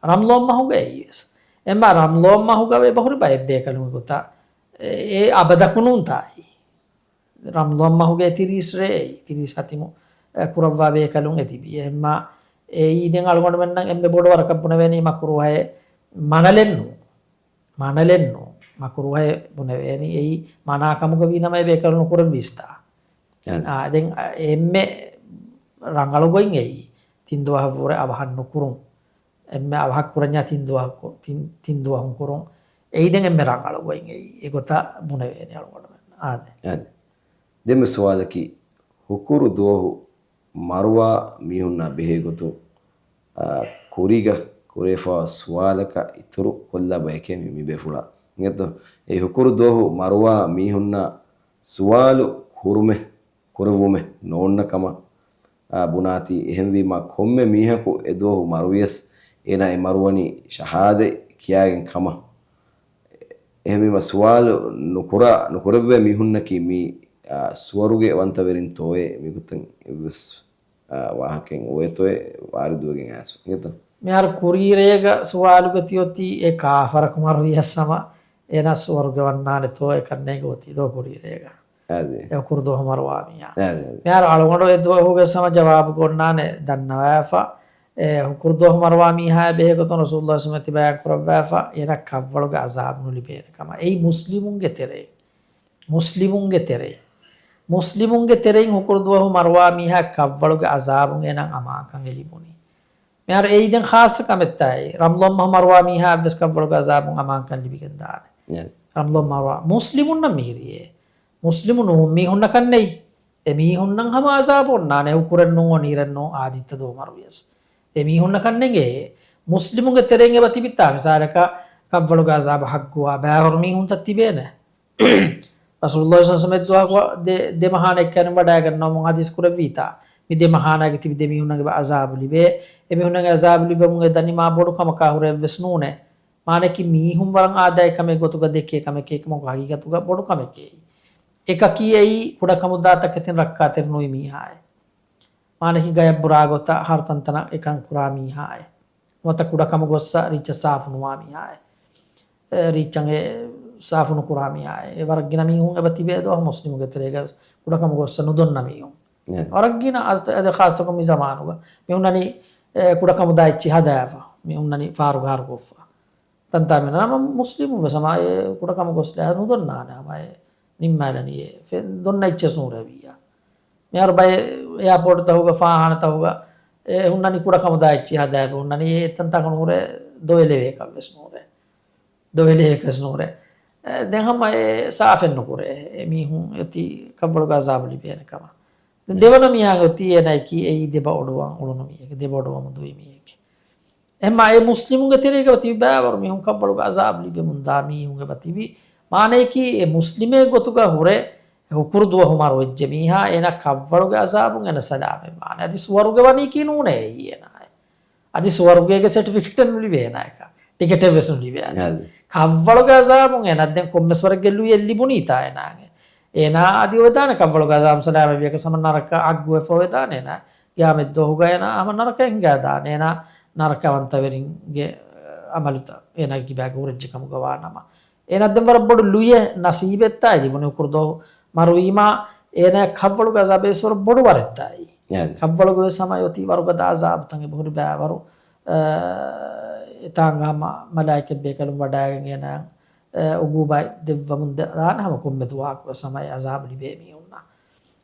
රම්ලොම් මහුගේ යස් එම්ම රම්ලොම් මහුගේ බහුර බයි බේකලුම් ගුතා ඒ අබදකුණුන් තායි රම්ලොම් මහුගේ 30 රේ 30 හතිමු කුරවා බේකලුන් එතිබි එම්ම ඒ ඊදෙන් අලගොඩ මෙන්න එම්බ බොඩ වරක පුන වෙනී මකුරුහය මනලෙන්නු මකුරුහය පුන වෙනී ඒ මනාකමුක විනමයි බේකලුන් කුර විස්තා දැන් එම්මේ රංගල ගොයින් එයි තින්දුව වර අවහන් නුකුරුන් එම්ම අවහක් කුරඤ්ඤා තින්දුවහුන් කුරුන් එයිදෙන් එම්ම රංගල ගොයින් එයි ඒකත පුන වෙනී අලගොඩ මෙන්න ආදේ දෙම සවාලකි හුකුරු දෝහු මරුවා මිහුන්න බෙහෙගොතු කුරිග කුරේෆා ස්වාලක ඉතුරු කොල්ල බයකේ මි බෙෆුලා නේද ඒ හුකුරු දෝහු මරුවා මිහුන්න ස්වාලු කුරුවුමේ නෝන්නකම බුනාති එහෙම් වීම කොම්මේ මීහකු එදෝහු මරුවියස් එනයි මරුවනි ෂහාදේ කියාගෙන් කම එහෙම වීම ස්වාලු නුකුරවේ මිහුන්නකි මි ස්වරුගේ වන්තවරින් තෝයේ මිකුතන් වාහකෙන් ඔය තෝයේ වාරිදුවගෙන් ඇස් නේද මෙහර කුරීරේග ස්වාලුග තියොති ඒ කාෆර කුමරුයසම එන ස්වර්ග වන්නානේ තෝයේ කන්නේ ගෝති දෝ කුරීරේග ආදී ඒ කුර්දෝ හමරවාමියා මෙහර අලගොඩ ඒ දෝ හොගේ සම ජවාබ ගොන්නානේ දන්නවාෆා ඒ කුර්දෝ හමරවාමි හා බෙහෙගතන රසූලුල්ලාහ සමති බය කරවවාෆා එන කව්වලුග අසාබ් නුලිබේනකම ඒ මුස්ලිමුන්ගේ තෙරෙන් හුකුරුදුවහු මරවා මිහා කව්වලුගේ අසාබුන් එනං අමාකන් එලිමුනි මෙහර ඒ ඉදන් ખાસ කමෙත්තයි රම්ලොම් මරවා මිහා බස් කව්වලුගේ අසාබුන් අමාකන් ලිබිගෙන් දානේ රම්ලොම් මරවා මුස්ලිමුන් නම් මිහිරියේ මුස්ලිමුන් මිහුන්න කන්නේ එමිහුන්නන් හැම අසාබුන් නානේ උකුරන්නෝ නිරන්නෝ ආදිත්ත දෝ මරුවියස් එමිහුන්න කන්නේගේ මුස්ලිමුන්ගේ තෙරෙන් එව තිබිතා මිසාලක කව්වලුගේ අසාබ හග්ගුවා බෑවර මිහුන්ත තිබේනේ Rasulullah SAW de mahana ekkan wada ganna mon hadis kura vita mi de mahana giti de mi hunage azab libe e mi hunage azab libe mon dani ma bodu kama ka hure vesnune mane ki mi hum warang adai kame gotuga dekke kame ke mon hagigatuga bodu kame ke එකකී කුඩ කමුදාතක තින් රක්කා තිරනුයි මීහාය මානහි ගය බුරාගොත හර්තන්තන එකන් කුරා මීහාය නොත කුඩ කම ගොස්ස රිච්ච සාෆුනුවා මීහාය රිච්චන්ගේ සාෆුණු කුරාමියාය වරක්ගෙන මීහුන් එබ තිබේදව මුස්ලිම් ගෙතරේක කුඩකම ගොස්ස නුදොන්න මීහුන් වරක්ගෙන අද ખાસකම මි සමානුග මෙුන්නනි කුඩකම දායිච්චි හදාවා මෙුන්නනි ෆාරු ගාර කොෆා තන්තාමෙන නම මුස්ලිම් සමාය කුඩකම ගොස්ලා නුදොන්නා නමයි නිම්මාලනියේ ෆෙන් දොන්නයිච්ච ස්නූරවියා මෙහර බය එයාපෝර්ට් තවුග ෆාහන තවුග උන්නනි කුඩකම දායිච්චි හදාවා උන්නනි තන්තක නූර දොයලේ එකක් ස්නූරේ දොයලේ එක ස්නූරේ දැන් හැම සාෆෙන් නුකරේ මීහුන් යති කබ්බල ගාසාබලි බේනකම දෙවන මියාග තියෙනයි කී ඒ දෙබ ඔඩුවන් ඔළුන මියක දෙබ ඔඩුවම දුයි මියක එම්ම ඒ මුස්ලිමුන්ගේ තිරේක තිබෑවර මීහුන් කබ්බල ගාසාබලි බෙමුන් දා මීහුන්ගේ බතිවි මානේ කී ඒ මුස්ලිමේ ගොතුක හොරේ හුකුරුදුව හුමාර වෙජ්ජ මීහා එන කබ්බල ගාසාබුන් එන සලාමේ මානේ අදි ස්වර්ග වණී කිනුනේ ඊයනයි අදි ස්වර්ගයේ සර්ටිෆිකේට් නුලි වේනායක ಟಿಕೆಟ್ ವೆಸ್ನುಲಿ ಕವ್ವಳುಗಾಜಾಮುಂ ಏನದ್ದೆ ಕೊಮ್ಮೆಸ್ವರ ಗೆಲ್ಲು ಎಲ್ಲಿ ಬುನೀತಾ ಏನಾಗೆ ಏನಾ ಅದಿ ವದಾನ ಕವ್ವಳುಗಾಜಾಮ್ ಸಲಾಮ ವಿಯಕ ಸಮನರಕ ಅಗ್ಗುವೆ ಫೋವೆದಾನೇನ ಯಾಮೆದ್ದು ಹೋಗೇನ ಅಮ ನರಕ ಹಿಂಗಾದಾನೇನ ನರಕವಂತವರಿಂಗೆ ಅಮಲುತ ಏನಾಗಿ ಬ್ಯಾಗ ಉರಜ್ಜಿಕಮ ಗವಾನಮ ಏನದ್ದೆ ವರಬ್ಬಡು ಲುಯೆ ನಸೀಬೆತ್ತಾಯಿ ಬುನೆ ಕುರ್ದೋ ಮರುಯಿಮಾ ಏನ ಕವ್ವಳುಗಾಜಾಬೇಸ್ವರ ಬೊಡು ವರೆತ್ತಾಯಿ ಕವ್ವಳುಗ ಸಮಯೋತಿ ವರುಗದ ಆಜಾಬ್ ತಂಗೆ ಬಹುರಿ ಬ್ಯಾವರು ඉතාංගම මලායික බේකලුම් වඩාගෙන යන උගුබයි දෙවමුන් දානම කොම්මෙතුවාක් සමය අසාබලි බේමි උන්නා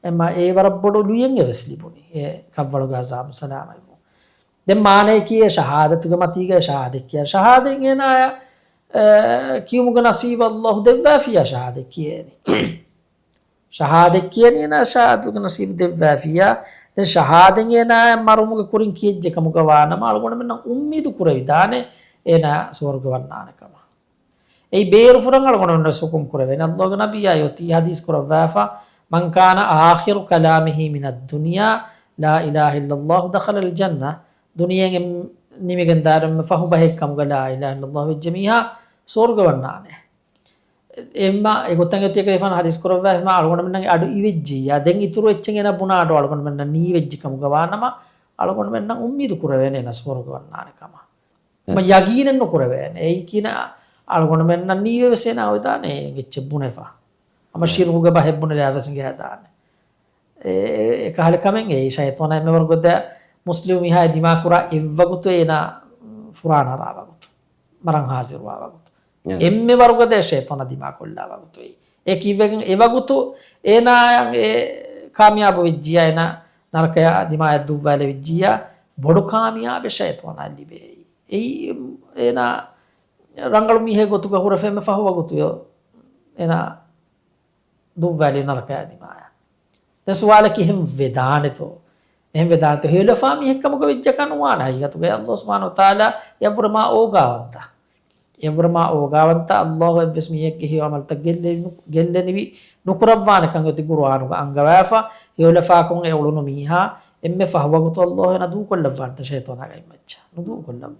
එම ඒ වරබ්බඩු ලියෙන් එවස්ලිපුනි ඒ කව්වලු ගාසාම් සලාමයි දැන් මානේ කියේ ශහාදතුග මතීග ශහාදෙක් කිය ශහාදෙන් එන අය කියමුග නසීබ අල්ලාහ් දෙවවා ෆියා ශහාදෙක් කියේනි ශහාදෙක් කියන්නේ නා ශහාදතුග නසීබ දෙවවා ෆියා දැන් ශහාදෙන් එන අය මරුමුග කුරින් කියෙජ්ජ කමුග වානම අලගොණ මෙන්න උම්මීදු කුර විදානේ එන ස්වර්ග වන්නානකම ඒ බේරු ෆුරන් අලගොණ මෙන්න සුකුම් කුර වෙන අල්ලාහ්ගේ නබියා යොති හදීස් කුර වාෆා මන් කාන ආඛිරු කලාමිහි මිනද් දුනියා ලා ඉලාහා ඉල්ලල්ලාහ් දඛලල් ජන්නා දුනියෙන් නිමිගෙන් දාරම ෆහු බහෙක් කමුග ලා ඉලාහා ඉල්ලල්ලාහ් ජමීහා ස්වර්ග වන්නානේ එම්ම ඒගොතන් යොති එක එෆන් හදීස් කුර වාෆා අලගොණ මෙන්න අඩු ඉවෙජ්ජියා දැන් ඉතුරු එච්චෙන් එන බුනාට අලගොණ මෙන්න නී වෙජ්ජි කමුග වානම අලගොණ මෙන්න උම්මීදු කුර වෙන එන ස්වර්ග වන්නානකම යගීනෙන් නොකර වෙන ඒ කියන අලගොණ මෙන්න නීව වෙසෙන අවදානේ ගෙච්ච බුනේෆා අම ශිරුග බහෙබ්බුන ලාවසන් ගහදානේ ඒ කාලේ කමෙන් ඒ ෂයිතෝනා මෙවරගොද මුස්ලිම් මිහා දිමා කුරා එවගුතු එන ෆුරාන රාවගුතු මරන් හාසිර වාවගුතු එම්මෙ වරගොද ෂයිතෝනා දිමා කොල්ලා වගුතු ඒ කිවෙන් එවගුතු එනායන් ඒ කාමියාබ විජ්ජියා එන නරකය දිමා දුවවල විජ්ජියා බොඩු කාමියාබ ෂයිතෝනා ලිබේ ei ena rangalu mihe gotu ka hura femme fahuwa gotu yo ena duvvali naraka adimaya den suwala ki hem vedane to helo fa mihe kamuka vijja kanuwana yatu ga Allah subhanahu wa taala yavrama ogawanta Allah ebbes mihe ki hi amal ta gelle nivi nukurabwana kan gotu qur'anu ga angawafa helo fa kun e ulunu miha එම්මෙ ෆහවගතු අල්ලාහ් නදු කොල්ලවන්ත ෂයිතෝනාගයි මච්චා නදු කොල්ලවන්න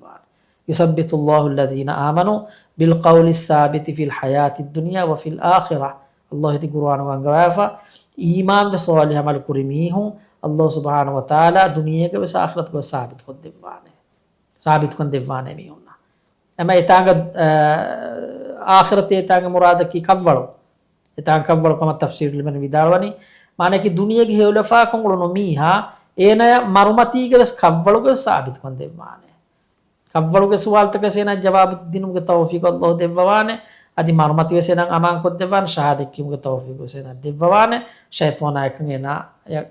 යුසබ්බිතු අල්ලාහ් الذين آمنوا بالقول الثابت في الحياة الدنيا وفي الآخرة අල්ලාහ් ති කුර්ආන වංගවාෆා ඊමාන් ව සෝලිහ අමල් කුරිමීහු අල්ලාහ් සුබ්හානහු වතාලා දුනියක ව ආඛිරත් ව සාබිත් කොත් දෙවානේ මියුන්නා එම ඊතාංග ආඛිරතේ ඊතාංග මුරාද කි කවවලු ඊතාංග කවවලු කම තෆ්සීර් ලිමන විදාලවනි මානේ කි දුනියක හේවලෆා කොංගලු මීහා ඒන මරුමතීගේ කව්වලුගේ සාබිත් කොන් දෙවානේ කව්වලුගේ සුවාල්තක සේන ජවාබ දිනුගේ තෞෆීක අල්ලාහ් දෙවවානේ අදි මරුමතී සේන අමාන් කොත් දෙවාන ශහාදෙක් කිමුගේ තෞෆීක සේන දෙවවානේ ෂයිතෝනායකන් එන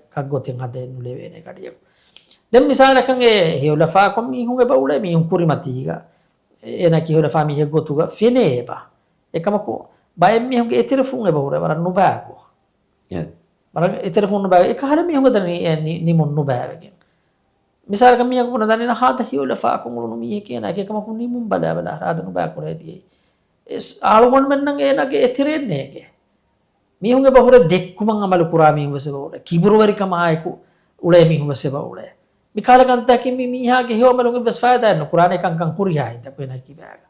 කග්ගොතින් හදෙන්නු ලෙවෙන කඩිය දැන් මිසාලකන් ඒ හේවලෆා කොම් මීහුගේ බවුලේ මීහුන් කුරිමතීගා එන කි හේවලෆා මීහෙ ගොතුගා ෆිනේබා එකමකෝ බයෙන් මීහුගේ එතිරෆුන් ඒ බවුලේ වර නුබාකෝ මරන් එතරෆුන් බෑ එක හරිය මිහුග දන්නේ නිමුන්නු බෑවගෙන් මිසාලක මියක පුන දන්නේ හාද හියුලෆා කුමුණු මිය කියන එකකම කුන් නිමුම් බලාවලා හාදනු බෑ කරේදී එස් ආලුගොන් මෙන්නන් ඒනගේ එතිරෙන්නේගේ මිහුගේ බහුර දෙක්කුමන් අමල කුරා මිහුවස බවුල කිබුරුවරිකම ආයකු උලේ මිහුවස බවුල මිකාලකන්තකින් මිහාගේ හොමලුගේ බස් ෆායදා න කුරානේ කංකං හුරියායි තපේන කිබෑග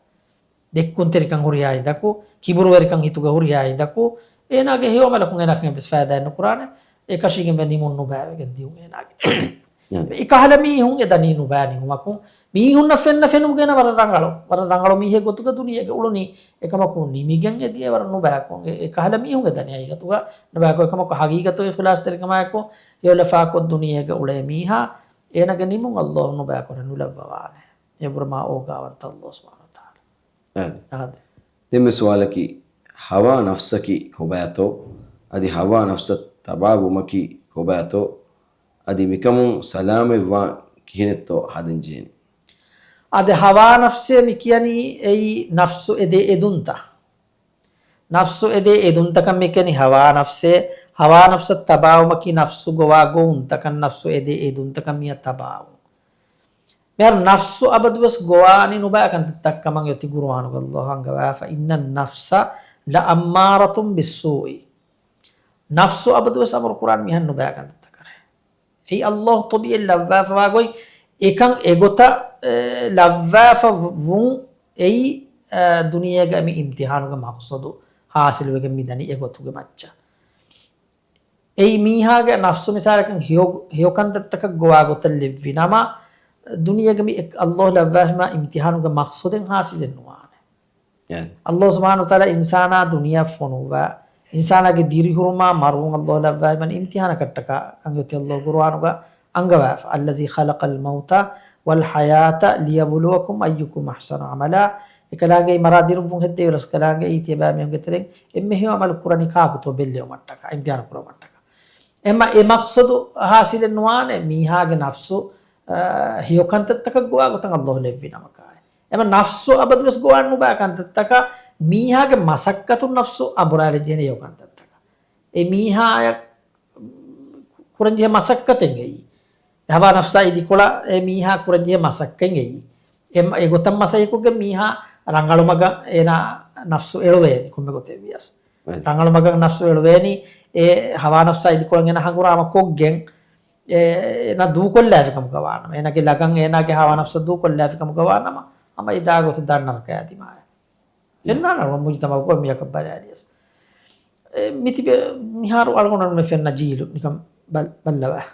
දෙක්කුන් තෙරිකං හුරියායි දකු කිබුරුවරිකං හිතුග හුරියායි දකු ඒනාගේ හේවමලකුන් එනකන් බස් ෆෑදා නුකුරානේ ඒ කෂිගෙන් වෙනි මුන් නුබෑවගෙන් දියුන් ඒනාගේ එකහල මීහුන් එදනී නුබෑනි හුමකුන් මීහුන්න ෆෙන්නම වර රංගලෝ මීහෙ ගොතුක දුනියගේ උළුනි එකමකුන් නිමිගෙන් එදියේ වර නුබෑකුන් එකහල මීහුන් එදනී අයිගතුක නුබෑකෝ එකමක හගීගතෝ ඛලාස් තරිකමයකෝ යලෆාකෝ දුනියගේ උලේ මීහා ඒනගේ නිමුන් අල්ලාහ් නුබෑකෝ නුලබවානේ එබ්‍රමා ඕගාවන්ත අල්ලාහ් සුබ්හානහු තාලා දෙම සවාලකි හවා නෆ්සකි කොබෑතෝ අදි හවා නෆ්ස තබාවුමකි කොබෑතෝ අදි මිකමුන් සලාමෙවා කිහිනෙත්තෝ හදෙන්ජේනි අද හවා නෆ්සේ මිකියනි එයි නෆ්සු එදේ එදුන්තා නෆ්සු එදේ එදුන්තකම් මිකනි හවා නෆ්ස තබාවුමකි නෆ්සු ගවා ගෝන්තකන් නෆ්සු එදේ එදුන්තකම් මිය තබාවු මෙර නෆ්සු අබදුවස් ගවානි නුබාකන්ත තක්කමන් යති ගුරුවානු අල්ලාහ් අංගවා ෆඉන්න නෆ්ස ලඅම්මාරතුම් බිස්සූයි නෆ්සු අබදුවස් අමර කුරාන් මිහන් නුබාකන්ත ඒ අල්ලාහ් තොබිය ලව්වාෆ වාගොයි එකන් එගොත ලව්වාෆ වුන් ඒ දුනියගේ මි ඉම්තිහානුගේ මක්සදු හාසිල් වෙගෙ මිදනි එගොතුගේ මච්චා ඒ මීහාගේ නෆ්සු මිසාරකන් හියෝකන්තත්තක ගොවා ගොත ලෙව්විනම දුනියගේ මි අල්ලාහ් ලව්වාෆ මා ඉම්තිහානුගේ මක්සදෙන් හාසිලෙන් නුවානේ අල්ලාහ් සුබ්හානහු තාලා ඉන්සානා දුනියා ෆොනුවා ඉන්සානගේ දිරි හුරුමා මරුන් අල්ලාහ් ලව්වාෆ මන් ඉම්තිහාන කට්ටක අංගති අල්ලාහ් කුර්ආනුගා අංගවාෆ අල්ලසි ඛලකල් මෞත වල් හයාත ලියබ්ලුවකුම් අය්යුකුම් අහ්සනු අමලා එකලාගේ මරාදිරු වුන් හෙද්දේ රස් කලාගේ ඊතිබා මෙම් ගෙතරෙන් එම්මෙ හිව අමල් කුරානි කාකුතෝ බෙල්ලිය මට්ටක ඉම්තිහාන කුර මට්ටක එම්ම ඒ මක්සදු හාසිලෙන් නුවානේ මීහාගේ නෆ්සු හියොකන්තත්තක ගෝවා ගොතන් අල්ලාහ් ලෙව්වි නමකාය එම නෆ්සු අබදුස් ගෝවන් නුබාකන්තත්තක මීහාගේ මසක්කතු නෆ්සු අබුරාල ජෙන යොකන්තත්තක ඒ මීහාය කුරංජේ මසක්කතෙන් එයි හවා නෆ්සයි දිකොලා ඒ මීහා කුරංජේ මසක්කෙන් එයි එම් ඒ ගොතම් මසයිකුගේ මීහා රංගලුමග එන නෆ්සු එළවේනි කොම්මෙ ගොතේ වියස් රංගලුමග නෆ්සු එළවේනි ඒ හවා නෆ්සයි දිකොලන් එන හඟුරාම කොග්ගෙන් එන දූකොල්ලාෆිකම් ගවානම එනගේ ලගන් එනගේ හවා නෆ්ස දූකොල්ලාෆිකම් ගවානම අම ඉදා ගොත දන්නර කෑදිමාය එන්නාන මුජි තම උප මියක බලාරියස් මිතිබ මිහාරු අල්ගොනන් මෙෆෙන්න ජීලු නිකම් බල්ලවා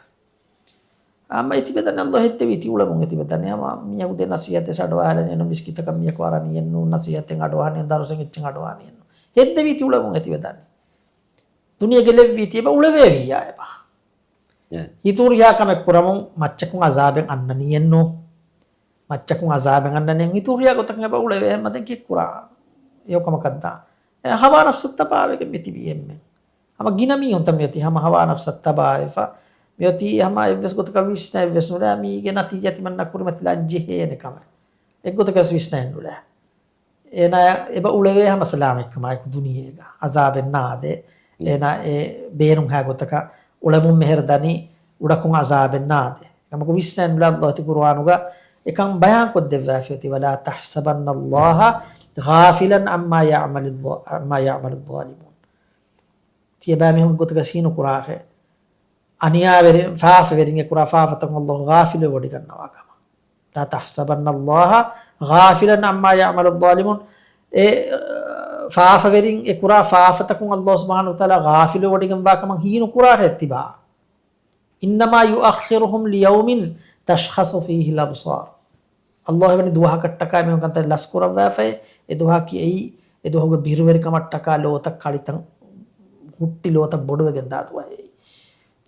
අම ඉතිබෙදන අල්ලාහ් හෙත්තේ විති උලමුන් ඉතිබෙදන යම මියු දෙන නසියතේ සඩවාලන එන මිස්කිතක මියක වරණි එන්නු නසියතෙන් අඩවාණි දරුසෙන් ඉච්චන් අඩවාණි එන්නු හෙද්දේ විති උලමුන් ඉතිබෙදන දුනිය ගෙලෙව් විතිබ උලවේ වියායපා හිතුරියා කම කුරමුන් මච්චකුන් අසාබෙන් අන්නනි එන්නු මච්චකුන් අසාබෙන් අන්නනෙන් හිතුරියා ගොතක බ උලවේ මදෙන් කි කුරා යොකම කද්දා හවා නෆ්ස තබාවෙක මිතිබි එම්මෙ අම ගිනමි හොන්තම යති හම හවා නෆ්ස තබායෆා යති හම එවස් ගොතක විස්නා එවස් නුලා මීගේ නැති යති මන්න කුරුමත්ලා ජෙහෙන කම එක් ගොතක විස්නා නුලා එන එබ උලවේ හම සලාමෙක්කම අය දුනියේග අසාබෙන් නාදේ එන ඒ බේරුම් හා ගොතක උලමුම් මෙහෙර දනි උඩකුන් අසාබෙන් නාදේ කමක විස්නා නුලා අල්ලාහ් ති කුර්ආනුගා එකන් බයන් කොත් දෙවැෆියති වලා තහසබන්න අල්ලාහ ගාෆිලන් අම්මා යඅමලු ظාලිමුන් තියබා මෙහුන් ගොතක සීනු කුරාහේ අනියා වෙරින් ෆාෆ වෙරින් කුරා ෆාෆතන් අල්ලාහ් ගාෆිල වඩි ගන්නවා කම ලා තහසබන්න අල්ලාහ ගාෆිලන් අම්මා යඅමලු ظාලිමුන් ඒ ෆාෆ වෙරින් කුරා ෆාෆතකුන් අල්ලාහ් සුබ්හානහු තාලා ගාෆිල වඩි ගන්නවා කම හීනු කුරාහේ තිබා ඉන්නමා යුඅඛිරුහුම් ලියවමින් තෂ්ඛසු ෆීහි ලබ්සාර් අල්ලාහ් වෙනි දුවා කට්ටකා මෙවන් කන්ත ලස්කුර වැෆේ ඒ දුවා කී ඒ දුවාගේ බිරුවරි කමට්ටකා ලෝත කලිතන් හුට්ටි ලෝත බොඩුවගෙන් දාතුවා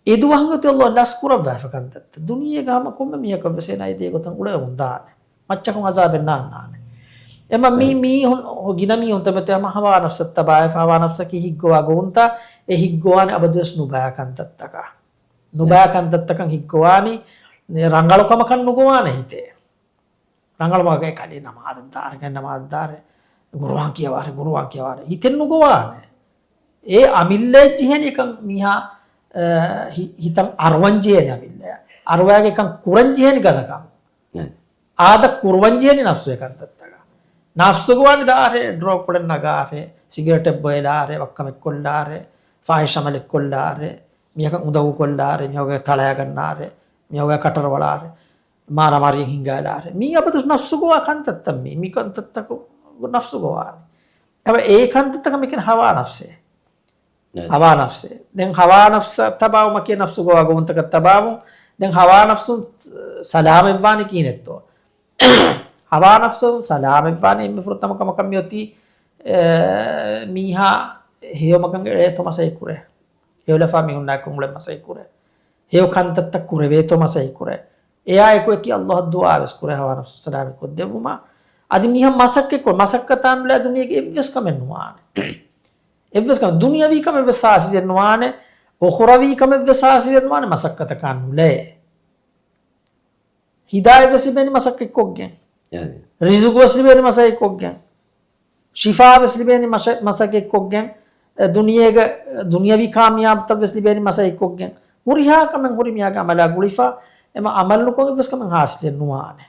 ඒ දුවාංගත අල්ලාහ් ලස්කුර වැෆ කන්තත් දුනියේ ගාම කොම්ම මියක වෙසෙනයි දේ ගොතන් උඩ උන්දානේ මච්චකම අසාබෙන් නාන්නේ එම මී හො ගිනමි හොන්ත මෙතම හවා නෆ්ස තබාය හවා නෆ්ස කි හිග්ගවා ගොන්තා ඒ හිග්ගවානේ අබදස් නුබා කන්තත්තක නුබා කන්තත්තකන් හිග්ගවානි රංගලකම කන් නුගවානේ හිතේ රංගල මගේ කලේ නමාදදාර ගැන නමාදදාර ගුරුවන් කියවාර හිතෙන් නුගවානේ ඒ අමිල්ලේ ජිහෙන එකන් මිහා හිතන් අරවංජේන අමිල්ලේ අරවාගේ එකන් කුරංජේන ගදකම් ආද කුරවංජේන නෆ්සු එකන් තත්තක නෆ්සු ගවනි දාරේ ඩ්‍රොප් කොඩන් නගාරේ සිගරට් බොයලාරේ වක්කම කොල්ලාරේ ෆාහිෂමල කොල්ලාරේ මියක උදව් කොල්ලාරේ මියෝගේ තලය ගන්නාරේ මියෝගේ කටර වලාරේ මාර මාරිය හිංගාලාරේ මී අපතුස් නෆ්සු ගවා කන්තත්තම් මී කන්තත්තක නෆ්සු ගවානේ හැබැයි ඒ කන්තත්තක මේකන හවා නෆ්සේ hawa nafse den hawa nafsa tabawu make nafsu go agonta tabawu den hawa nafsun salam evani kinetto hawa nafsun salam evani me furtama kam yoti miha heo makange to masai kure heo la fami hunna kumle masai kure heo kantatta kure ve to masai kure eya eko ki allah dua ves kure hawa nafsu salam ko devuma adi miha masakke ko masakkatan la dunia ke evves kamen nuane evves kam duniyawi kam evves asir nuane ukhrawi kam evves asir nuane masakkata kan le hidayah vesi beni masakke koggen rizq vesi beni masai koggen shifa vesi beni masake koggen dunyawi kamyab tab vesi beni masai koggen huriha kamen huri miya amala gulifa ema amal ko evves kamen hasil nuane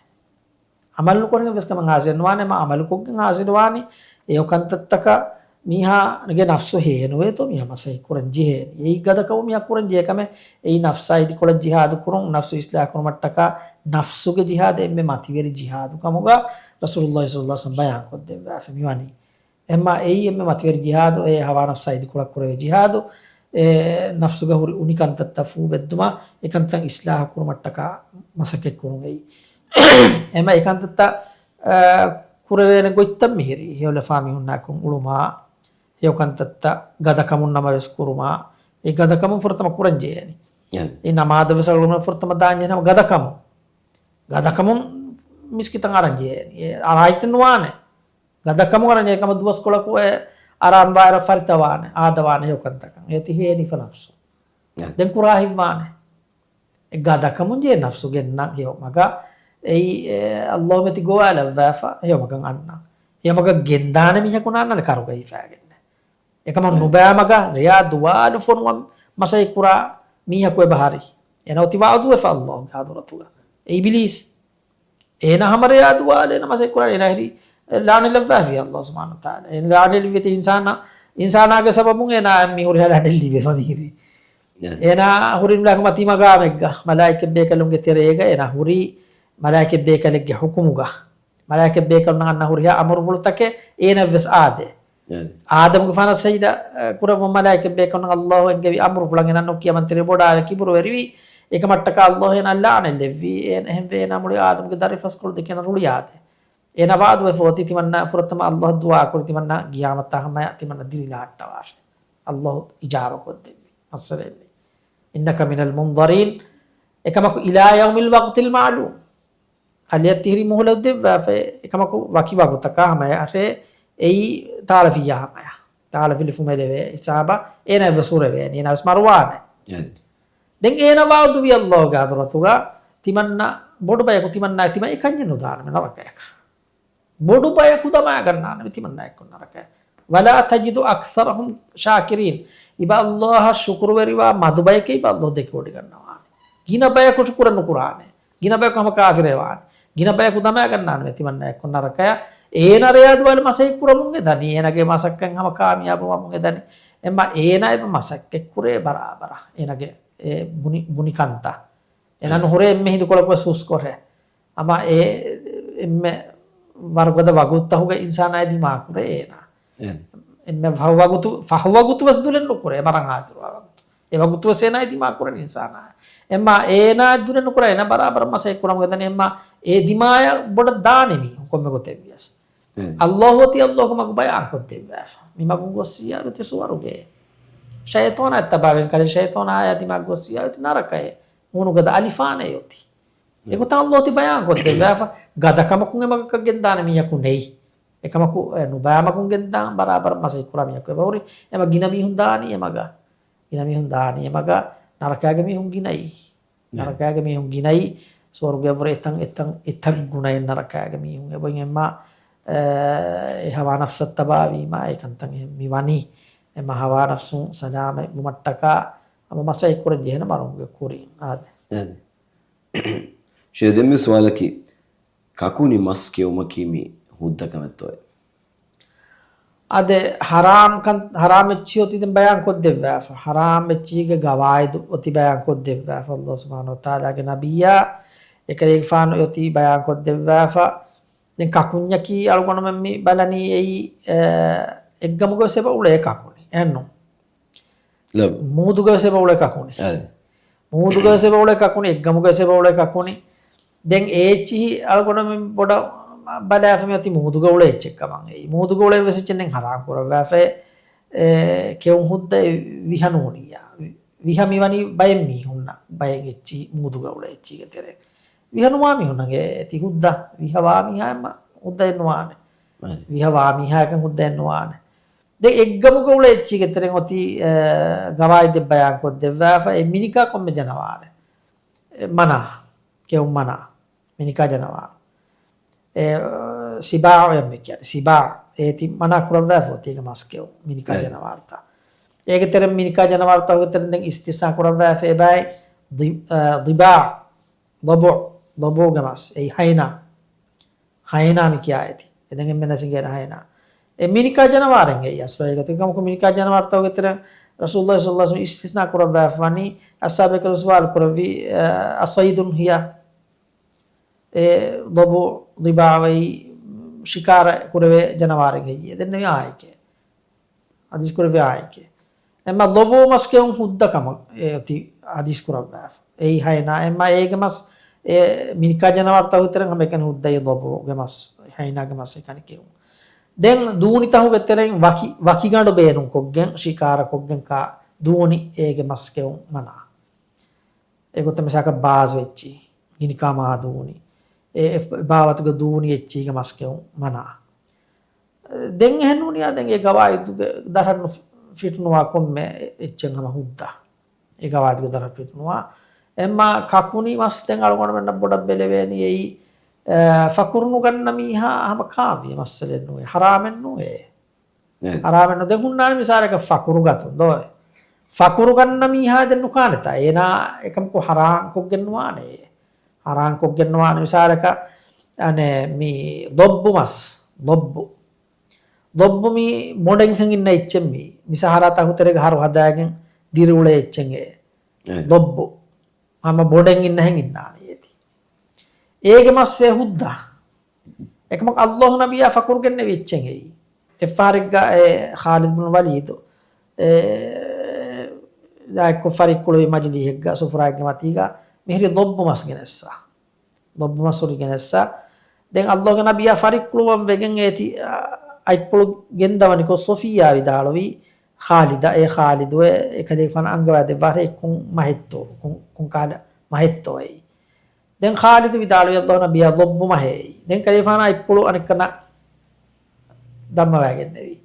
amal ko evves kamen hasil nuane ema amal ko hasil wani e okantattaka miha ge nafsu henuwe to miha masai kuran jihe ei gada kaw miha kuran jihe kame ei nafsa idi kola jihad kurun nafsu islah kurun mattaka nafsu ge jihad emme mativeri jihad kamuga rasulullah sallallahu alaihi wasallam bayan ko devva famiwani emma ei emme mativeri jihad e hawa nafsa idi kola kurwe jihad nafsu ge huri unikan tattafu bedduma ekantan islah kurun mattaka masake kurun ei emma ekantatta kurwe ne goittam mihiri hewle fami hunna kun uluma yokantatta gadakamun nama ves kuruma e gadakamun furtama kuranje yani e namada vesaluna furtama danya nama gadakamun miskitan aranje yani araitin wane gadakamun aranje kama duas kola ko aram vaira faritawane adawane yokantakan eti heni fanafsu den kurahi wane e gadakamun je nafsu genna yo maga ei allah meti goala vafa yo magan anna yo maga gendana mihakuna anna karugai faage ekama nubamaga riyad wal fonwa masai kura miha ko bahari ena utiwadu fa allah gadratuga iblis ena hamare riyad wal ena masai kura ena hiri laani labba fi allah subhanahu wa taala en laani liveti insana ga sababun ena mi huri hala delli be famiri ena hurin lag matimaga megga malaike be kalunge terega ena huri malaike be kalege hukumuga malaike be kalunga na huriya amur bultake ena ves ade Adam gufana sayda kura malaika bekon Allah en gawi amru pulangen anno kiya mantri boda kiburu weriwi ekamattaka Allah en Allah ne levi en hemve na muli Adam ge dari faskol de ken ruliyate ena wadu e foti timanna furtama Allah dua kur timanna qiyamata hama timanna dilila hatta washe Allah ijaba ko devi asalli innaka minal mundarin ekamaku ila yawmil waqtil ma'lum khaliyatiri muhla devva fe ekamaku wakiwa gutaka hama are ei taala fiya hamaya taala filifu meleve isaba ena vesure veni ena smarwane den ena waudu wi allah gadratuga timanna bodu bayaku timanna tima ekanye nudana narakaya bodu bayaku dama ganna timanna ekon narakaya wala tajidu aktharahum shakirin iba allah shukru weriwa madubayke iba allah dekodi gannawa gina bayaku shukran qur'ane gina bayaku hama kafirewani gina bayaku dama ganna timanna ekon narakaya ena riyad wal masai kuramunge dani enage masakkan hama kamiyaba munge dani emma ena eba masakke kure barabara enage buni kanta enanu hore emme hindu kola ko sus kore ama emme wargoda wagutta huga insana edi ma kure ena emme fahawagutu wasdulen kure marang haswa e wagutu wasena edi ma kure insana emma ena dulen kure ena barabara masai kuramunge dani emma e dimaya boda danemi komme gotevias Allah hoti Allah ko magbayan ko devva mi magungosiya te suwaruge shaytana tabawen kale shaytana ayati magosiya te narakaye unu gada alifane yoti eko ta Allah ti bayan ko devva gada kamakun magkagendana mi yakunei ekamaku no bama kun gendang barabar masai kurami yakwe bawri ema ginami hundani emaga narakage mi hunginai narakage mi hunginai suwaruge bore etang gunai narakage mi hunge boyema hawa nafsa tabawi ma ekantan miwani ema hawa nafsu salama mumattaka ama masai kuran jehna marunge kuri ade shedemi swalaki kakuni maske umakimi huddakamettoy ade haram echioti den bayan ko devva haram echige gawaidu oti bayan ko devva Allah subhanahu wa taala ge nabiyya ekare fan oti bayan ko devva den kakunya ki algono memmi balani ei eggamugo seba ule kakuni enno ලබ මූදුගසේ බවුල එකකුනේ මූදුගසේ බවුල එකකුනේ එක්ගමුගසේ බවුල එකකුනේ දැන් ඒචි අලකොණ පොඩ බලෑෆමියති මූදුගවුල එච්චෙක්කමන් ඒ මූදුගවුල වෙසිච්චෙන් හරාම් කරවෑෆේ කෙවුන් හුද්ද විහනෝනිය විහමිවනි බයෙන් මිහුන්න බයෙන් එච්චි මූදුගවුල එච්චික තෙරේ විහනුවා මිහුන්නගේ ඇති හුද්ද විහවා මිහාම හුද්ද එන්නවානේ විහවා මිහාකන් හුද්ද එන්නවානේ දැන් එක්ගමුගවුල එච්චික තෙරෙන් ඔති ගවායි දෙබ්බයන් කොත් දෙවෑෆ මිනිකා කොම්ම ජනවාර මනා කෙවුන් මනා මිනිකා ජනවාර සිබා යම් කියන්නේ සිබා ඒති මනා කරවෑෆ ඒක මස්කෙව් මිනිකා ජනවාර්තා ඒක තෙර මිනිකා ජනවාර්තා උතර දැන් ඉස්තිසා කරවෑෆ එබයි දිබා ලොබෝ ගමස් ඒ හයිනා මිකියා ඇති එදගෙන් මෙන්නසින් කියන හයිනා මිනිකා ජනවාරෙන් ඒ අස්වයගත කමක මිනිකා ජනවාර්තා උතර රසූලුල්ලාහ සල්ලල්ලාහු අලයිහි වසල්ලම් ඉස්තිස්නා කරවෑෆ වනි අස්සාබක රසූල් කරවි අසයිදුන් හියා ලොබෝ දිබාවයි ಶಿಕಾರ ಕುರವೆ ಜನವಾರಿಗೆ ದೆನ್ನವೆ ಆಯ್ಕೆ ಹದೀಸ್ ಕುರವೆ ಆಯ್ಕೆ ಎಮ್ಮ ಲೊಬೋ ಮಸ್ಕೆ ಉಂ ಹುದ್ದ ಕಮ ಏತಿ ಹದೀಸ್ ಕುರವೆ ಏ ಹೈನಾ ಎಮ್ಮ ಏಗೆ ಮಸ್ ಮಿನಿಕಾ ಜನವಾರ ತಹುತರ ಹಮೆಕನ್ ಹುದ್ದ ಈ ಲೊಬೋ ಗೆ ಮಸ್ ಹೈನಾ ಗೆ ಮಸ್ ಕನಕೆ ದೆನ್ ದೂನಿ ತಹು ಗೆತೆರೆನ್ ವಕಿ ಗಂಡು ಬೇನು ಕೊಗ್ಗೆನ್ ಶಿಕಾರ ಕೊಗ್ಗೆನ್ ಕಾ ದೂನಿ ಏಗೆ ಮಸ್ಕೆ ಉಂ ಮನಾ ಏಗೊತ್ತ ಮೆಸಾಕ ಬಾಜ್ ವೆಚ್ಚಿ ಗಿನಿಕಾ ಮಾ ದೂನಿ භාවතුක දූනි එච්චීක මස්කෙවුන් මනා දෙන් එහෙනුනියා දැන් ඒ ගවායිතුක දරන්න ෆිටුනවා කොම්ම එච්චෙන් හම හුද්දා ඒ ගවායිතුක දරන්න ෆිටුනවා එම්මා කකුනි මස් දැන් අලගොන වෙන්න බොඩක් බෙලෙවේනි එයි ෆකුරුනු ගන්න මීහා හම කාවිය මස්සලෙන් නෝේ හරාමෙන් නෝේ හරාමෙන් නෝ දෙහුන්නානි මිසාරක ෆකුරු ගතුන් දෝ ෆකුරු ගන්න මීහා දෙන්නු කානතා එනා එකම කො හරාම් කොග්ගෙන්වානේ හරාම් කොග්ගෙන්වානේ මිසාරක අනේ මේ ලොබ්බු මී මොඩෙන් හංගින්න ඉච්චෙන් මී මිසහරත අහුතරේ ගහර හදාගෙන දිරුලේ ඉච්චෙන් ලොබ්බු මම බොඩෙන් ඉන්න හංගින්නානේ ඒති ඒගේ මස්සේ හුද්දා එකම අල්ලාහ් නබියා ෆකුරු ගෙන්නේ විච්චෙන් එයි එෆාරිග්ග ඛාලිද් ඉබ්න් වලීද් දායක ෆරිකුලේ මජ්ලිහෙග්ග සුෆරාගේ මතීගා මෙහෙරි ලොබ්බු මස් ගෙනස්සා ලොබ්බු මස් උරි ගෙනස්සා දැන් අල්ලාහ්ගේ නබියා ෆරිකුලුවම් වෙගෙන් ඒති අයිපොළු ගෙන්දවනි කො සොෆියා විදාලවි ඛාලිදා ඒ ඛාලිදෝ එකදේ ෆන අංගවදේ බාරේ කුන් මහෙත්තෝ කුන් කාල මහෙත්තෝ ඒ දැන් ඛාලිද විදාලවි අල්ලාහ් නබියා ලොබ්බු මහේ දැන් කදේ ෆන අයිපොළු අනිකන ධම්ම වෑගෙන්නේවි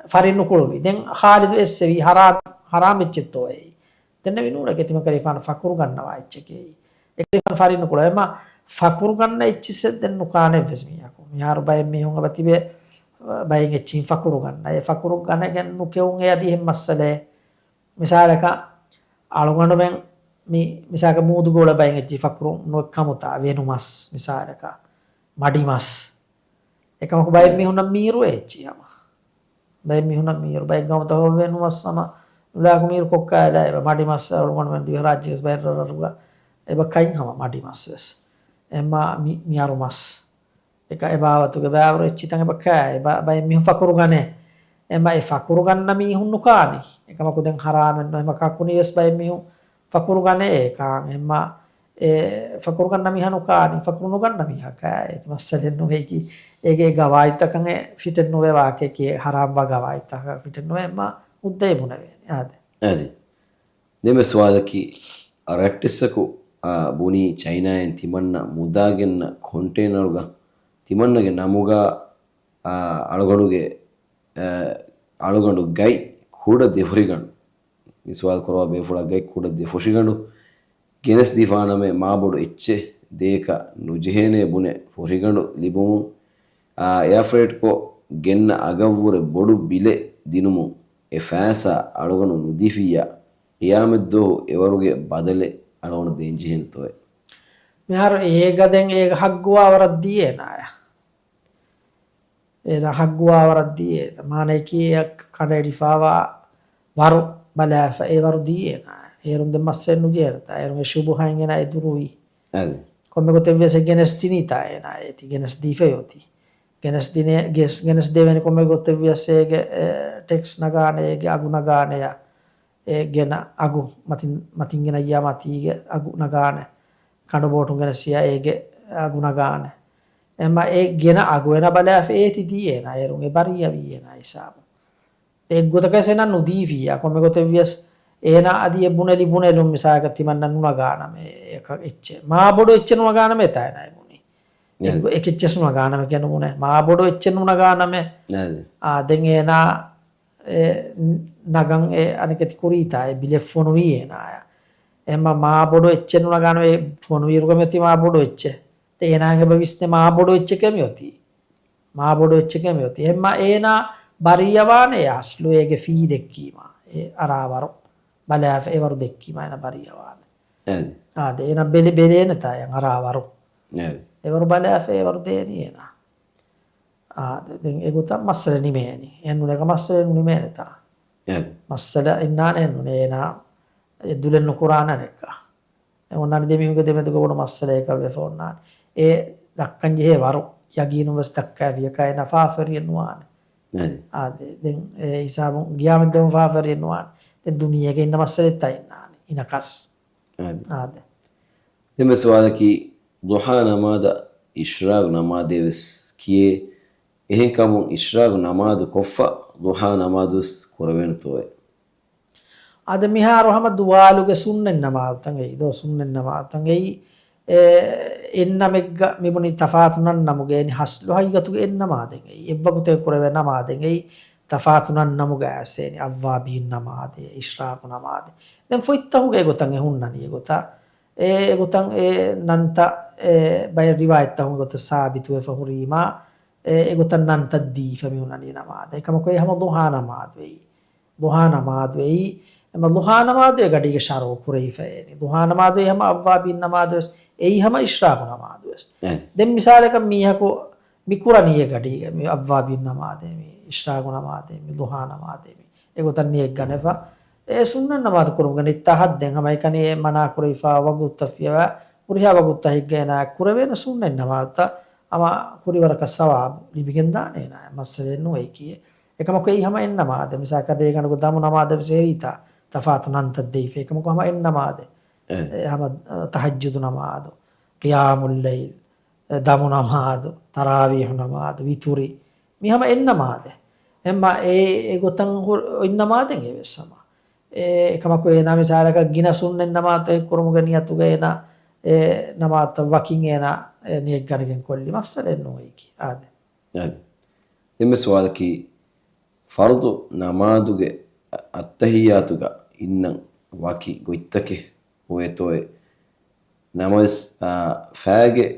ෆරින්නු කුළුවි දැන් ඛාලිදු එස්සෙවි හරාම් එච්චෙත්තෝ ඒ දැන් විනුර කෙතිම කලේ ෆන ෆකුරු ගන්නවා එච්චකේ එකේ ෆන ෆරින්නු කුළුව එම ෆකුරු ගන්න එච්චිස දැන් නුකානේ වෙස්මියකෝ මිහාර බය මෙහොන් අවතිබේ බයෙන් එච්චින් ෆකුරු ගන්න ඒ ෆකුරු ගන්න ගන්නු කෙවුන් එයදී හැම මස්සලේ මිසාලක අලුගන්න බෙන් මේ මිසාක මූදු ගෝල බයෙන් එච්චි ෆකුරු නොකමුතා වෙනුමස් මිසාලක මඩිමස් එකමක බය මෙහොන් මීරු එච්චියම බය මෙහොන් මීරු බය ගමත හො වෙනුමස් සම උලාක මීරු කොක්කාලා මඩිමස් අලුගන්න බෙන් දිව රාජ්‍යස් බයරරුගා එබ කයින් හම මඩිමස් වෙස් එම්මා මියාරුමස් එක එබාවතුගේ බෑවර එච්චි තංග බකෑ බය මිහු ෆකුරු ගන්නේ එම ඒ ෆකුරු ගන්න මිහුන් නුකානි එකමක දැන් හරාමෙන් එම කකුනි වෙස් බය මිහු ෆකුරු ගන්නේ ඒකාන් එම ඒ ෆකුරු ගන්න මිහ නුකානි ෆකුරු නුගන්න මිහ කෑ ඒ මස්සලෙන් නොවේකි ඒගේ ගවායිතකන් ෆිටෙන් නොවේ වාකේ හරාම් වා ගවායිතක ෆිටෙන් නොවේ එම උද්දේ බුණවේ ආද ආදි දෙම ස්වාදකි රැක්ටිස්සකු බුනි චයිනායෙන් තිමන්න මුදාගෙන කොන්ටේනරුග ತಿಮ್ಮಣ್ಣಗೆ ನಮಗ ಅಳಗಂಡು ಗೈ ಕೂಡದ್ದೆ ಹೊರಿಗಂಡು ವಿಶ್ವಾಸ ಕೊರವ ಬೇಫುಳ ಗೈ ಕೂಡದ್ದೆ ಫೊಶಿಗಂಡು ಗೆನೆಸ್ ದಿಫಾನಮೆ ಮಾಬೊಡು ಎಚ್ಚೆ ದೇಕ ನುಜೆಹೇನೆ ಬುನೆ ಹೊರಿಗಂಡು ಲಿಬುಮು ಏರ್ಫ್ರೇಟ್ ಕೊ ಗೆನ್ನ ಅಗವ್ವುರೆ ಬೊಡು ಬಿಲೆ ದಿನುಮು ಎ ಫ್ಯಾಸ ಅಳಗಂಡು ನುದಿಫಿಯ ಕಿಯಾಮೆದ್ದೋ ಎವರುಗೆ ಬದಲೆ ಅಳಗಂಡು ದೇಂಜಿಹೇನೆ ತೋಯೆ මෙහර ඒගදෙන් ඒක හග්ගුවාවරක් දියේ නාය එන හග්ගුවාවරක් දියේ මානේකියක් කඩේඩිෆාවා වරු බලාෆ ඒ වරු දියේ නාය ඒරුම් දෙමස්සෙන් නුජේරත ඒරුම් ශුබුහන් එන එදුරුයි හරි කොම්මෙකොත වෙස ගෙනස් තිනිතා එන ඒති ගෙනස් දීෆයෝති ගෙනස් දිනේ ගෙනස් දෙවෙනි කොම්මෙකොත වෙසේගේ ටෙක්ස් නගානේගේ අගු නගානය ගෙන අගු මතින් ගෙන යා මතීගේ අගු නගාන කඩ බෝටුන් ගෙන සියා ඒගේ අගු නගාන එම ඒ ගෙන අගු වෙන බලaf ඒති දියේන අයරුන්ගේ බරිය වියන ඉසාම ඒ ගොතකසෙන නුදීවියා කොමෙ ගොතවියස් ඒන අදිය බුනෙලි බුනෙලුම් මිසාක තිමන්න නුන ගානම එක එච්ච මා බොඩු එච්ච නුන ගානම එතයනයි බුනි එක එච්ච නුන ගානම කියන බුනේ මා බොඩු එච්ච නුන ගානම ආදෙන් ඒන නගන් ඒ අනිකති කුරීතා ඒ බිලෙෆොනු වියනාය එම මා බොඩු එච්ච නුන ගානම ඒ ෆොනු විරුගම ති මා බොඩු එච්ච තේනාගේ බවිස්නේ මා බොඩු එච්ච කෙමියොති මා බොඩු එච්ච කෙමියොති එම ඒන බරියවානේ අස්ලු ඒගේ ෆී දෙක්කීම ඒ අරාවරු බලaf ඒවරු දෙක්කීම එන බරියවාන ආද ඒන බෙලි බෙලේන තයන් අරාවරු ඒවරු බලaf ඒවරු දේනියන ආද දැන් ඒගොත මස්සල නිමේනි එන්නුලක මස්සල නිමේනතා මස්සල ඉන්නාන එන්නුනේ එන දුලෙන් කුරාන නෙක එවන්නන් දෙමිහුගේ දෙමෙද ගොඩ මස්සල එක වෙෆෝන්නාන ඒ දක්කන් ජේ වරු යගීනු වස් දක්කා වියකයි නෆාෆරියන් වාන ආද දැන් ඒ හිසාබු ගියාම දෙම ෆාෆරියන් වාන දැන් දුනියක ඉන්න මස්සලෙත් අයින්නාන ඉනකස් ආද දෙම සවාල කි දුහා නමාද ඉශ්රාග් නමාදෙවස් කියේ එහෙන් කමුන් ඉශ්රාග් නමාද කොෆා දුහා නමාදුස් කරවෙන තෝය අද මිහාර රහම දුවාලුගේ සුන්නෙන් නමාතන් ඒ දෝ සුන්නෙන් නමාතන් ඒ එන්නමෙග්ග මිබුනි තෆාතුනන් නමුගේනි හස්ලු හයිගතුගේ එන්නමාදෙන් ඒ එබ්බකුතේ කරවෙන නමාදෙන් ඒ තෆාතුනන් නමුග ඇසේනි අවවාබීන් නමාදේ ඉශ්රාග් නමාදේ දැන් ෆොයිත්තහුගේ ගොතන් එහුන්නනිය ගොතා ඒ ගොතන් ඒ නන්ත බය රිවායත් තහුන් ගොත සාබිතුවේ ෆහුරීමා ඒ ගොතන් නන්ත දීෆමි උන්නනිය නමාදේ එකමකෝ හැම දුහා නමාද වෙයි දුහා නමාද වෙයි එම දුහා නමාද වේ ගඩිගේ ශරෝ කුරේ ෆේනි දුහා නමාද වේ හැම අවවාබීන් නමාද වෙස් එයි හැම ඉශ්රාග් නමාද වෙස් දැන් මිසාලක මීහකෝ මිකුරණිය ගඩිගේ මේ අවවාබීන් නමාදේ මේ ඉශ්රාග් නමාදේ මේ දුහා නමාදේ මේ ඒ ගොතන් නියක් ගනෆා ඒ සුන්නන් නමාද කුරුගෙන ඉත්තහත් දැන් හැමයි කනේ මනා කුරීෆා වගුත්තෆියව කුරියා වගුත්ත හිගේන කුරවෙන සුන්නන් නමාත අම කුරිවරක සවාබ ලිබිගෙන් දානේ නා මස්සලෙන් නොයි කියේ එකමක ඒ හැම එන්න නමාද මිසක දෙගනක දමු නමාද විසේරිතා තෆාතුනන් තද්දීෆ එකමක හැම එන්න නමාද හැම තහජ්ජුද් නමාද ඛියාමුල් ලයිල් දමු නමාද තරාවීහ් නමාද විතුරි මේ හැම එන්න නමාද එම්ම ඒ ගොතන් ඉන්න නමාදෙන් ඒ වෙස්සම එකමක ඒ නාම සාරක ගින සුන්නෙන් නමාත කුරුමුග නියතුගේ එන නමාත වකින් එන නියක් ගණගෙන් කොල්ලි මස්සලෙන් නොයි කි ආද එමෙ සවාලකි ෆර්දු නමාදුගේ අත්තහියාතුග ඉන්නන් වකි ගොයිත්තකේ ඔයතෝය නමස් ෆෑගේ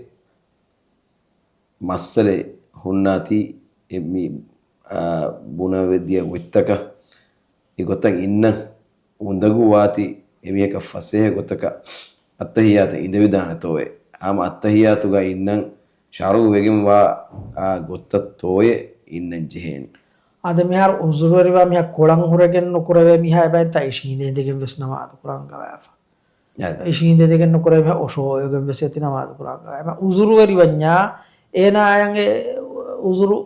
මස්සලේ හුන්නාති එමි බුණවෙදිය ගොයිත්තක ඉගොතන් ඉන්න උන්දගු වාති එමියක ෆසේ ගොතක අත්තහියාත ඉදවිදාන තෝය ආම අත්තහියාතුග ඉන්නන් ශරු වෙගෙන් වා ගොත්ත තෝය ඉන්නන් ජෙහෙනි අද මිහාර උසුරුවරිවා මිහ කොළන් හුරගෙන නුකරවේ මිහ හැබැයි තයි ශීනේ දෙකෙන් වෙස් නමාද කුරාන් ගවෑෆා ඒ ශීනේ දෙකෙන් නුකරවේ මිහ ඔෂෝයගෙන් වෙස් යති නමාද කුරාන් ගවෑම උසුරුවරිවඤ්ඤා ඒනායන්ගේ උසුරු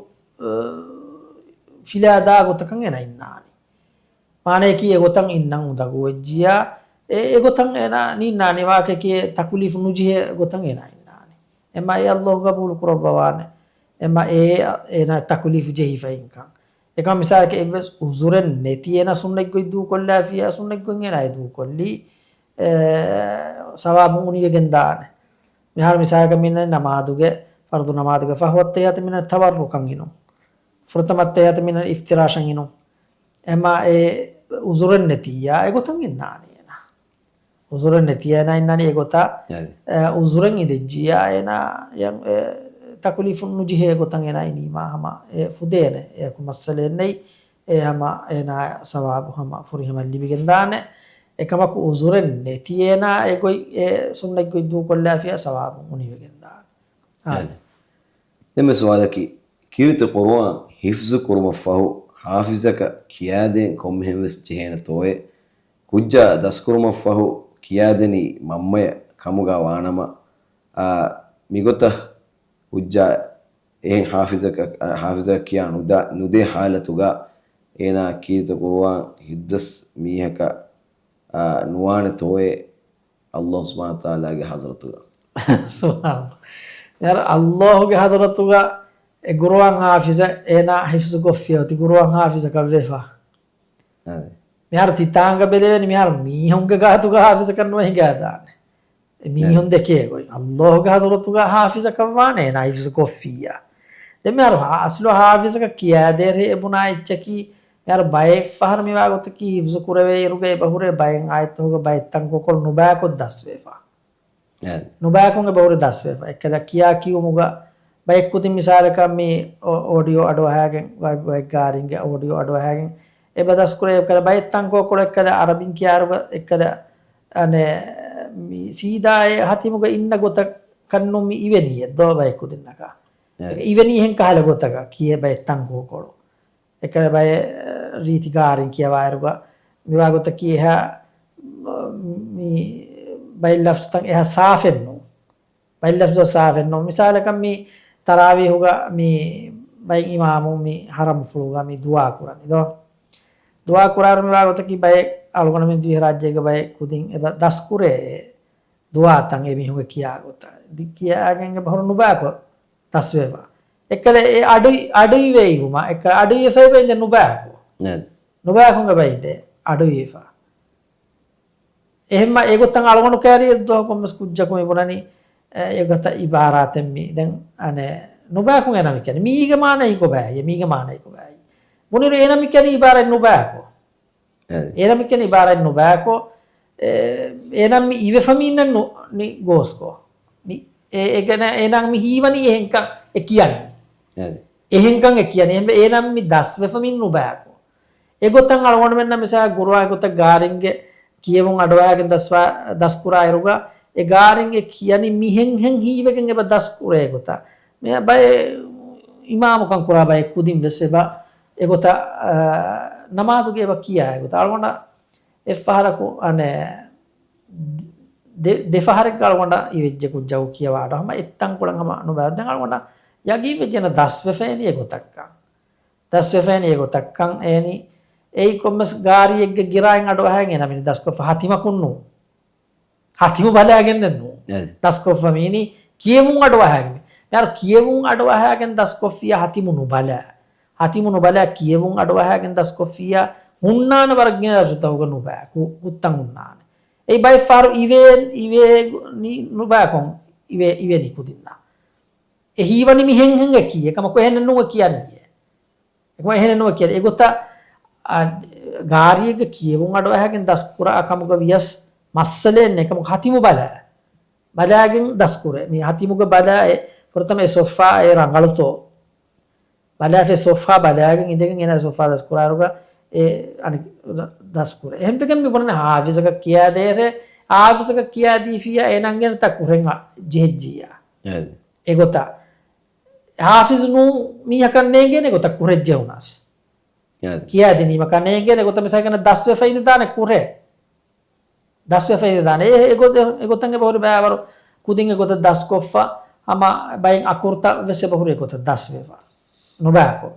ෆිලාදා ගොතකන් එන ඉන්නානි පානේ කී ගොතන් ඉන්නන් උදගු වෙජ්ජියා ඒ ගොතන් එන නින්නානි වාකේ කී තකුලිෆ් නුජිහ ගොතන් එන ඉන්නානි එමයි අල්ලාහ් ගබූල් කරවවානේ එම එන තකුලිෆ් ජෙහිෆයින්කන් එක මිසාලක එවස් උසුරෙන් නැති එන සුන්නෙක් ගොයි දූ කොල්ලා ෆියා සුන්නෙක් ගොන් එන අය දූ කොල්ලි සවාබු උනිවෙගෙන් දාන මිහාර මිසාලක මින්න නමාදුගේ ෆර්දු නමාදුගේ ෆහවත් යත මින තවරුකන් ඉනු ෆෘතමත් යත මින ඉෆ්තිරාෂන් ඉනු එම ඒ උසුරෙන් නැතියා ඒ ගොතන් ඉන්නානි එන උසුරෙන් නැතියා නයින්නානි ඒ ගොතා උසුරෙන් ඉදෙජ්ජියා එන යම් තකුලිෆුන් නුජිහේ ගොතන් එනයි නීමා හම ඒ ෆුදේන ඒ කුමස්සලෙන්නයි ඒ හම එන සවාබු හම ෆුරි හම ලිබිගෙන් දාන එකමක උසුරෙන් නැතියන ඒ ගොයි ඒ සුන්නෙක් ගොයි දූ කොල්ලා ෆියා සවාබු උනිවෙගෙන් දාන ආද එමෙ සවාලකි කිරිත කුර්ආන් හිෆ්ස් කුර්ම ෆහු හාෆිසක කියාදෙන් කොම්හෙවස් ජෙහෙන තෝය කුජ්ජා දස්කුර්ම ෆහු කියාදෙනි මම්මය කමුගා වානම මිගොත උජ්ජා එහෙන් හාෆිසක කියා නුදේ හාලතුගා ඒනා කීත කුර්ආන් හිද්දස් මීහක nuwane toye Allah subhanahu wa ta'ala ge hazratuga subhanallah yar Allah ge hadratuga e guruan hafiza ena hifzu goffiyoti guruan hafiza kavvefa mihar titanga beleveni mihar mihunge gahatuga hafiza kanwa hingadane mihun deke goy Allah ge hadratuga hafiza kavwane ena hifzu goffiya de mihar aslu hafiza ka kiya dere ebuna ichki यार बाय फहर में वागोत की हिफ्ज कुरवे रुगे बहुरे बायंग आयत होगा बायतंग को कोल नुबा को 10 वेफा नुबा को के बहुरे 10 वेफा एकला किया की मुगा बाय कुदि मिसाल का में ऑडियो अडो हागे बाय गारिंग ऑडियो अडो हागे ए बदस कुरे एकला बायतंग को कोल एकला अरबिन किया रुगा एकला अने सीधा हाथी मुगा इन्न गोत कन्नु मी इवेनी दो बाय कुदिन नका इवेनी हें कहला गोत का किए बायतंग को कोल එකල බය රීතිකාරින් කියවාරුගා විවාගත කීහා මේ බයි ලෆ්ස්තන් එහා සාෆෙන්නෝ බයි ලෆ්ස්ද සාෆෙන්නෝ මිසාලකම් මේ තරාවී හුගා මේ බයි ඉමාමු මේ හරම් ෆුලුගා මේ දුආ කුරන්නේ දෝ දුආ කුරාර විවාගත කී බයි අලුගන මේ ද්වි රාජ්‍යයක බයි කුදින් එබ දස්කුරේ දුආ තන් එමි හුගා කියාගත දිකියාගෙන් බහරු නුබාකෝ තස්වේවා එකල ඒ අඩුයි වේගුම එක අඩුයි ෆෙබෙන්ද නුබාකෝ නේද නුබාකුංග බයිද අඩුයි ෆා එහෙම ඒගොතන් අලගොණු කෑරිය දොකොම්ස් කුජ්ජකම ඉබුණනි ඒගොත ඉබාරාතෙන් මි දැන් අනේ නුබාකුං එනම කියන්නේ මීග මානයි කො බෑ මීග මානයි කො බෑ මුනිර එනම කියන්නේ ඉබාරෙන් නුබාකෝ එනම කියන්නේ ඉබාරෙන් නුබාකෝ එනම ඉවෙෆමින්න නි ගෝස්කෝ මි ඒ කියන එනම් මි හීවනි එහෙන්ක ඒ කියන්නේ එහෙන්කන් ඒ කියන්නේ එහෙම එනම් මි දස් වෙෆමින් නුබාකෝ ඒගොතන් අලගොණ මෙන්න මිසා ගුරුවා ගොත ගාරින්ගේ කියවුන් අඩවාගෙන දස් කුරා ඉරුගා ඒ ගාරින්ගේ කියන්නේ මිහෙන් හෙන් හීවකෙන් එබ දස් කුරේ ගොත මේ බය ඉමාමුකන් කුරා බය කුදින් වෙසෙබා ඒගොත නමාදුගේ බ කියා ඒගොත අලගොණ එෆහරකෝ අනේ දෙෆහරක අලගොණ ඉවෙජ්ජ කුජ්ජව කියවාඩම එත්තන් කුලංගම නුබා දැන් අලගොණ යගී වෙජන දස් වෙෆේනිය ගොතක්කන් දස් වෙෆේනිය ගොතක්කන් එනි ඒ කොම්මස් ගාරියෙක් ගිරායන් අඩ වහගෙන එනමිනි දස් කොෆ හතිම කුන්නු හතිම බලයාගෙන නු දස් කොෆ මිනි කියවුන් අඩ වහගෙන යාර කියවුන් අඩ වහගෙන දස් කොෆිය හතිමුනු බල හතිමුනු බල කියවුන් අඩ වහගෙන දස් කොෆිය හුන්නාන වර්ග්ඥ රසතවග නුබෑ කුත්තන් හුන්නාන ඒ බයි ෆාර් ඉවේ නි නුබෑකොන් ඉවේ නිකුදින්නා එහිවනි මිහෙන් හංග කී එකම කොහෙන් නුව කියන්නේ එකම එහෙන නුව කියන්නේ ඒගොත ගාරියක කියවුන් අඩ වහගෙන දස් කුරා අකමුග වියස් මස්සලෙන් එකම හතිමු බලාගෙන් දස් කුරේ මේ හතිමුග බලා ප්‍රථම සෝෆා ඒ රංගලතෝ බලාෆේ සෝෆා බලාගෙන් ඉඳගෙන එන සෝෆා දස් කුරා රුග ඒ අනි දස් කුරේ එහෙම පෙකම් මිබුණනේ හාෆිසක කියා දෙරේ හාෆිසක කියා දීෆියා එනංගෙන ත කුරෙන් ජෙජ්ජියා ඒගොත හාෆිස් නු මියකන්නේ ගෙන ගොත කුරෙජ්ජ උනස් කියා දෙනීම කන්නේ ගෙන ගොත මෙසකන 10 වෙෆයින් දාන කුරේ 10 වෙෆයින් දාන ඒගොතන්ගේ බොර බෑවර කුදින් ගොත 10 කොෆා අම බයෙන් අකුර්ත වෙස බොර ගොත 10 වෙෆා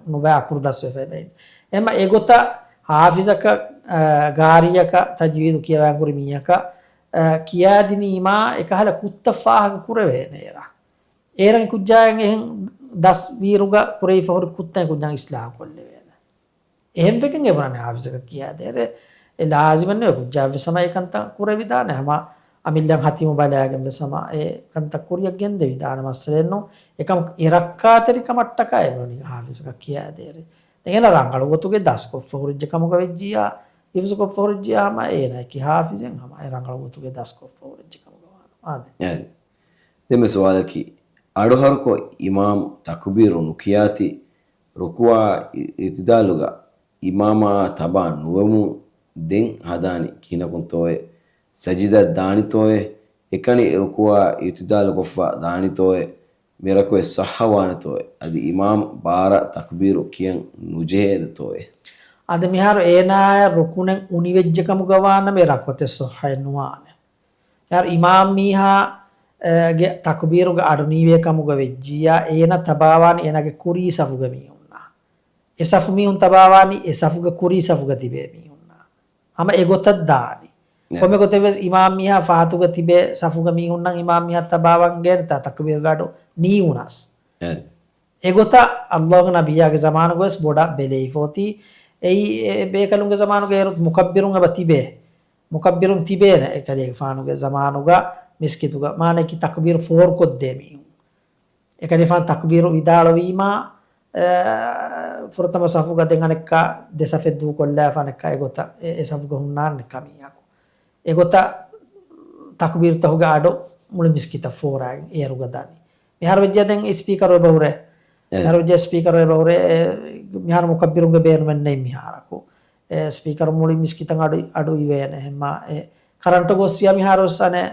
නුබා අකුර 10 වෙෆයි බයෙන් එම ඒගොත හාෆිසක ගාරියක තජ්වීද් කියවන් කුරි මියක කියා දිනීම එකහල කුත්තෆාහ කුරවේ නේරා ඒරන් කුජ්ජායන් එහෙන් දස් වීරුගා කුරේ ෆහුර කුත්තන් කුජ්ජාන් ඉස්ලාම් කොල්ලේ වෙන එහෙම් පෙකන් එවරනේ හාෆිසක කියා දෙර ඒ ලාසිමන් නේ කුජ්ජා වෙසමයි කන්ත කුරේ විදාන හැම අමිල්ලන් හතිම බලාගෙන වෙසම ඒ කන්ත කුරියක් ගෙන්ද විදාන මස්සලෙන්නෝ එකම ඉරක්කාතරි කමට්ටකය වුණි හාෆිසක කියා දෙර දෙගෙන රංගල ගොතුගේ දස් කොෆ ෆහුරජ්ජ කමක වෙජ්ජියා ඉවස කොෆ ෆහුරජ්ජියාම ඒ නයි කි හාෆිසෙන් හැම ඒ රංගල ගොතුගේ දස් කොෆ ෆහුරජ්ජ කමක ආද දෙමෙ සවාලකි අඩුහරුකො ඉමාම් තක්බීරු නුකියාති රුකුවා ඉතිදාලුගා ඉමාමා තබා නුවමු දෙන් හදානි කිනකුන් තෝය සජිද දානි තෝය එකනි රුකුවා ඉතිදාලු කොෆා දානි තෝය මෙරකෝ සහවාන තෝය අදි ඉමාම් බාර තක්බීරු කියන් නුජේද තෝය අද මිහාර ඒනාය රුකුණෙන් උනිවෙජ්ජකම ගවාන මේ රක්වතේ සොහයනුවාන යාර ඉමාම් මීහා ಗೆ ತಕ್ಬೀರುಗ ಅಡು ನೀವೇ ಕಮುಗ ವೆಜ್ಜಿಯ ಏನ ತಬಾವಾನಿ ಏನಗೆ ಕುರಿ ಸಫುಗ ಮೀಹುನ್ನ ಎ ಸಫು ಮೀಹುನ್ ತಬಾವಾನಿ ಎ ಸಫುಗ ಕುರಿ ಸಫುಗ ತಿಬೆ ಮೀಹುನ್ನ ಅಮ ಎಗೊತ್ತದ್ದಾನಿ කොමෙ කොතෙවස් ඉමාම් මිහා ෆාතුග තිබේ සෆුග මීහුන්නම් ඉමාම් මිහා තබාවන් ගෙන තක්බීර් ගාඩෝ නී උනස් එගොත අල්ලාහ් නබියාගේ zamaanu ගොස් බොඩා බෙලෙයි ෆෝති ඒ බේකලුන්ගේ zamaanu ගේරුත් මුකබ්බිරුන් අබ තිබේ මුකබ්බිරුන් තිබේ න එකලේ ෆානුගේ zamaanu ගා මිස්කිතුග මානේ කි තක්බීර් ෆෝර් කොත් දෙමි එකලේ ෆාන් තක්බීර් විදාල වීමා ෆුරතම සෆුග දෙංගනක දෙසෆෙදු කොල්ලා ෆානක එගොත ඒ සෆුග හුන්නාන් කමියකෝ එගොත තක්බීර් තහුග ආඩෝ මුල මිස්කිත ෆෝරාගෙන් ඒරුග දානි මිහාර වෙජ්ජා දැන් ස්පීකර් ඔය බහුරේ මිහාර වෙජ්ජා ස්පීකර් ඔය බහුරේ මිහාර මුකබ්බිරුන්ගේ බේන මෙන්නේ මිහාරකෝ ස්පීකර් මුලි මිස්කිතන් අඩු ඉවේන හැම කරන්ට ගොස්සියා මිහාර ඔස්සනේ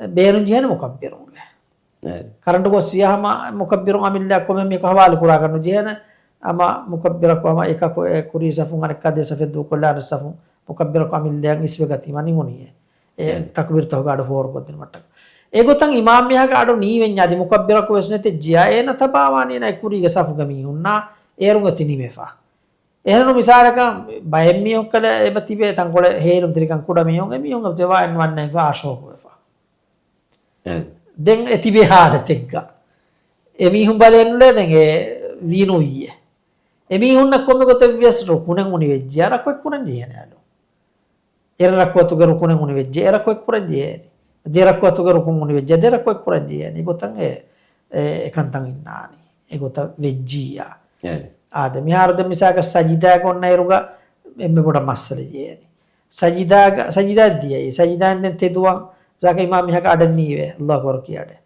බේනුන් ජීන මුකබ්බිරුන්ගේ කරන්ට ගොස්සියාම මුකබ්බිරුන් අමිල්ලා කොම මේක හවාල පුරා ගන්න ජීන අම මුකබ්බිරකවම එක කුරි සෆුන් අනක දෙසෆෙදු කොල්ලා සෆුන් මුකබ්බිරක අමිල්ලා ඉස්වගති මනි මොනියේ ඒ තක්බීර් තහුගාඩ ෆෝර් පොදින මට්ටක ඒගොතන් ඉමාම් මිහාගේ අඩු නීවෙන් යදි මුකබ්බිරක වෙස්නෙති ජයේන තබාවානේ නයි කුරිගේ සෆුග මීහුන්නා ඒරුංග තිනිමෙෆා එහෙනු මිසාලක බයෙන් මියොක්කල එබ තිබේ තන් කොළ හේරුම් ත්‍රිකන් කුඩ මියොංග මියොංග දෙවායන් වන්නේ ආශෝක වෙෆා දැන් එතිබේ හාලතෙක්ග එමිහුම් බලෙන්නුලේ දැන් ඒ වීනු වියේ එමිහුන්න කොම්ම ගොත වියස් රුකුණන් උනි වෙජ්ජ අර කොක් කුණන් ජීයනලු එරරක්වතුග රුකුණන් උනි වෙජ්ජ එර කොක් කුරන් ජීයනි දෙරක්වතුග රුකුන් උනි වෙජ්ජ දෙර කොක් කුරන් ජීයනි ගොතන් ඒ එකන්තන් ඉන්නානි ඒ ගොත වෙජ්ජියා ආද මිහාරද මිසාක සජිදා කොන්න එරුග එම්මෙ පොඩ මස්සල ජීයනි සජිදා දියයි සජිදාන් දැන් තෙදුවන් zaka imam mihaga adanniwe allah akbar kiyade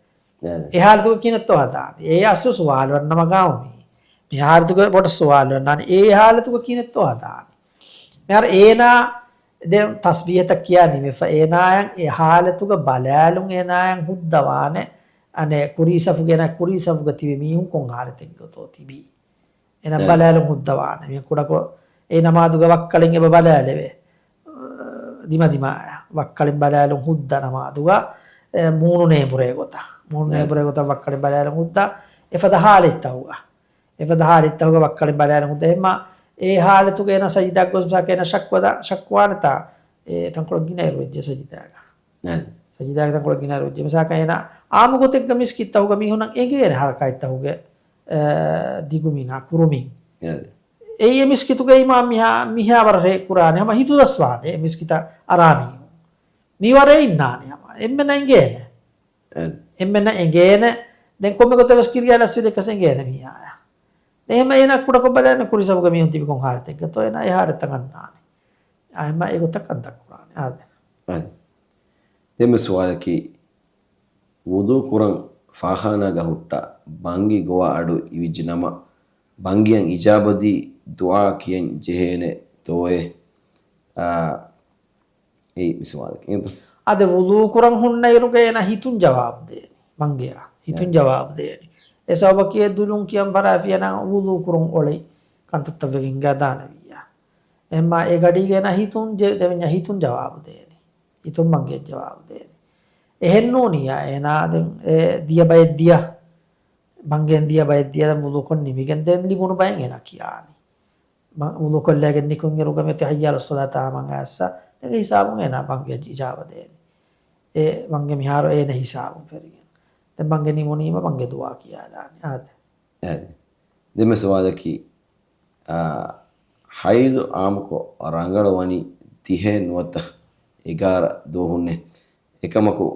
e halatuga kinetto hadani e asu suwal wannama gawmi me halatuga bota suwal wannani e halatuga kinetto hadani me ena den tasbihata kiyani me fa enayan e halatuga balalun enayan huddawane ane kurisafuga tibe mihun kon halatek goto tibi ena balalun huddawane me kudako e namaduga wakkalin eba balalewe dima wakkalin balalun hudda namaduga moon ನೇಬುರೆ ಗೊತ್ತಾ ವಕ್ಕಳಿ ಬಲಾಲ ಮುದ್ದ ಎಫದ ಹಾಲಿತ್ತವುಗ ವಕ್ಕಳಿ ಬಲಾಲ ಮುದ್ದ ಎಮ್ಮ ಏ ಹಾಲತುಗೇನ ಸಜಿದಾಗ ಗೊಸ್ಸಾಕೇನ ಶಕ್ವಾನತ ಏ ತಂಕೊಳಗಿನ ಇರುವಜ್ಜೆ ಸಜಿದಾಗ ತಂಕೊಳಗಿನ ಇರುವಜ್ಜೆ ಮಸಾಕೇನ ಆಮು ಗೊತ್ತೆಗ್ಗ ಮಿಸ್ಕಿತ್ತವುಗ ಮಿಹುನ ಎಗೇನ ಹರಕಾಯ್ತವುಗೆ ದಿಗುಮಿನ ಕುರುಮಿ ඒ මිස්කිතුගේ ඉමාම් මිහාවරේ කුරානේ හම හිතු දස්වානේ මිස්කිත අරාමි නිවරේ ඉන්නානේ හම එම්මෙන එංගේන දැන් කොම්මෙ කොතවස් කිරියාලා සිර එකසෙන් ගේන මියාය එහෙම එන කුඩ කොබලන කුරිසවුග මිහුන් තිබි කොන් හාරතෙක් ගතෝ එන එහාරත ගන්නානේ ආයම ඒගොත කන්දක් කුරානේ ආද දෙම සුවාලකි වුදු කුරන් ෆාඛානා ගහුට්ටා බංගි ගෝවා අඩු ඉවිජ්ජනම බංගියන් ඉජාබදී දුආ කියෙන් ජෙහෙන තෝයේ ඒ විසවාලකි අද වුදු කුරන් හුන්න ඉරුගේ එන හිතුන් ජවාබ් දෙනි මංගියා හිතුන් ජවාබ් දෙනි ඒ සවබකිය දුලුන් කියම් ෆරාෆියන වුදු කුරන් ඔලේ කන්තත්තවකින් ගදානවියා එම්මා ඒ ගඩිගෙන හිතුන් දෙවඤ්ඤ හිතුන් ජවාබ් දෙනි හිතුන් මංගේ ජවාබ් දෙනි එහෙන්නෝනියා එනාදෙන් ඒ දියබය මංගෙන් දියබය වුදු කොන් නිමිගෙන් දෙන් ලිබුණු බයෙන් එන කියානි වුදු කොල්ලගෙන් නිකුන් ඉරුගමෙ තහයියල් සලාතා මං ඇස්සා ඒ හිසාබුන් එන මංගේ ඉජාබ දෙනි ඒ මංගේ මිහාර එන හිසාබුන් ෆෙරිගෙන් දැන් මංගේ නිමුනීම මංගේ දුවා කියාලානි ආද දෙම සවාලකි හයිදු ආමකෝ රංගලවනි තිහේ නුවත එගාර දෝහුන්නේ එකමකු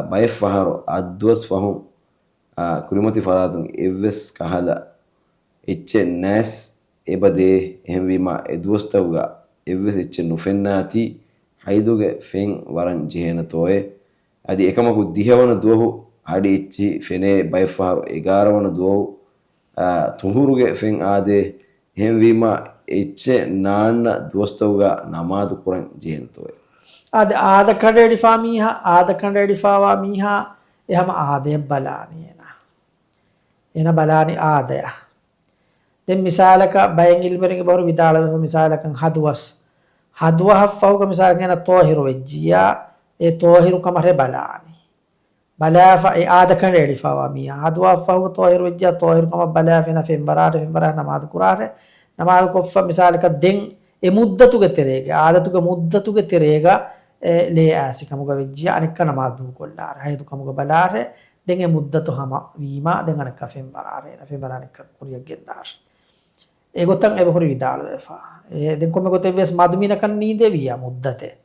බයෆ් වහර අද්වස් වහුන් කුරිමති ෆරාතුන් එවස් කහලා එච්චේ නැස් එබදේ එහෙම්වීම එදුවස්තවුගා එවස් එච්චේ නුෆෙන්නාති හයිදුගේ ෆෙන් වරන් ජෙහෙන තෝයේ අදි එකමකු දිහවන දුවහු හඩි ඉච්චි ෆෙනේ බයෆ් වහර එගාරවන දුවහු තුහුරුගේ ෆෙන් ආදේ එහෙම්වීම එච්චේ නාන්න දුවස්තවුගා නමාදු කුරන් ජෙහෙන තෝයේ ආද කඩේඩිෆාවා මීහා එහම ආදය බලානියන එන බලානි ආදය දැන් මිසාලක බයෙන් ඉල්මරිගේ බවර විදාලව මිසාලකන් හදුවහෆවක මිසාලකන තෝහිරු වෙජ්ජියා ඒ තෝහිරු කමරේ බලානි බලාෆා ඒ ආද කඩේඩිෆාවා මීහා හදුවහෆවක තෝහිරු වෙජ්ජියා තෝහිරු කම බලාෆෙන ෆෙම්බරාට නමාද කුරාරේ නමාද කොෆ මිසාලක දෙන් ඒ මුද්දතුගේ තෙරේගේ ආදතුගේ මුද්දතුගේ තෙරේගා le asi kamuga vejjiya anikka namadu kollare haydu kamuga balare denge muddatu hama wima den anikka fen barare anikka kuriya gendar e gotan e bahuri vidal vefa e den komme gote ves madumina kan nide wiya muddate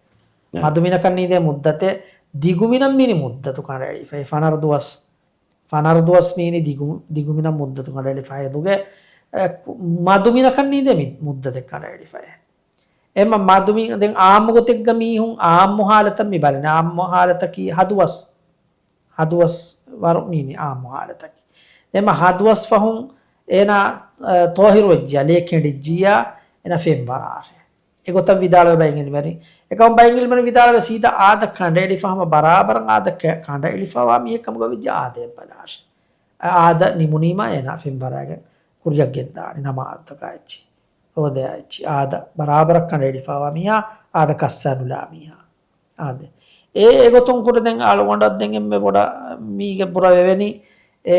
madumina kan nide muddate digumina mini muddatu kan ready fa fanarduwas mini digumina muddatu kan ready fa duge madumina kan nide muddate kan ready fa එම මදුමි දැන් ආම්මගොතෙක්ග මීහුන් ආම්මු හාලත මි බලන ආම්මු හාලතකි හදුවස් වරමීනි ආම්මු හාලතකි එම හදුවස් ෆහුන් එන තෝහිරු වෙජ්ජා ලේකෙඩිජ්ජියා එන ෆෙම් වරාරේ ඒගොත විදාලව බයින්ගිල් මරි එකම් බයින්ගිල් මරි විදාලව සීදා ආද කණ්ඩේලි ෆහම බරාබරන් ආද කණ්ඩේලි ෆවා මි එකම්ග විජ්ජා ආදේ බලාෂ ආද නිමුනීමා එන ෆෙම් වරාගෙන් කුරියක් ගෙන්දානි නමාත්තකයිචි rodaici ada barabarak kan ready fawa miha ada kassanula miha ade e gotun kur den alu gondak den emme boda mige pura weveni e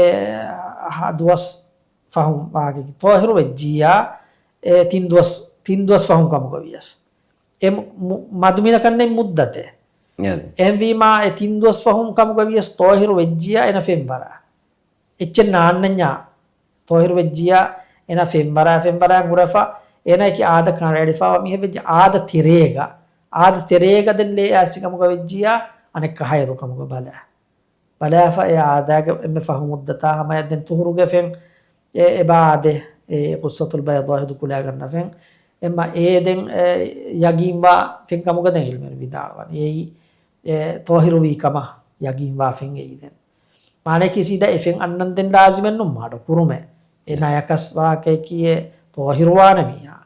duas fahum waage tohiru vejjiya e tinduas fahum kam govias em madumina kanne muddate em vima e tinduas fahum kam govias tohiru vejjiya ena fembara echen naannanya tohiru vejjiya ena fembara ngurafa ena ki aada kan ready fa mi hevej aada tirega den le asikam go vejjiya anek hayadu kam go bala fa e aada ga em fahum muddata hama den tuhuruge fen e baade e qussatul bayda hadu kula ganna fen emma e den yagimba fen kam go den ilmer vidalwan e tohiru wi kama yagimba fen e den mane kisida e fen annan den lazimen num madu kurume enayakas waake kiye tohiruwana miha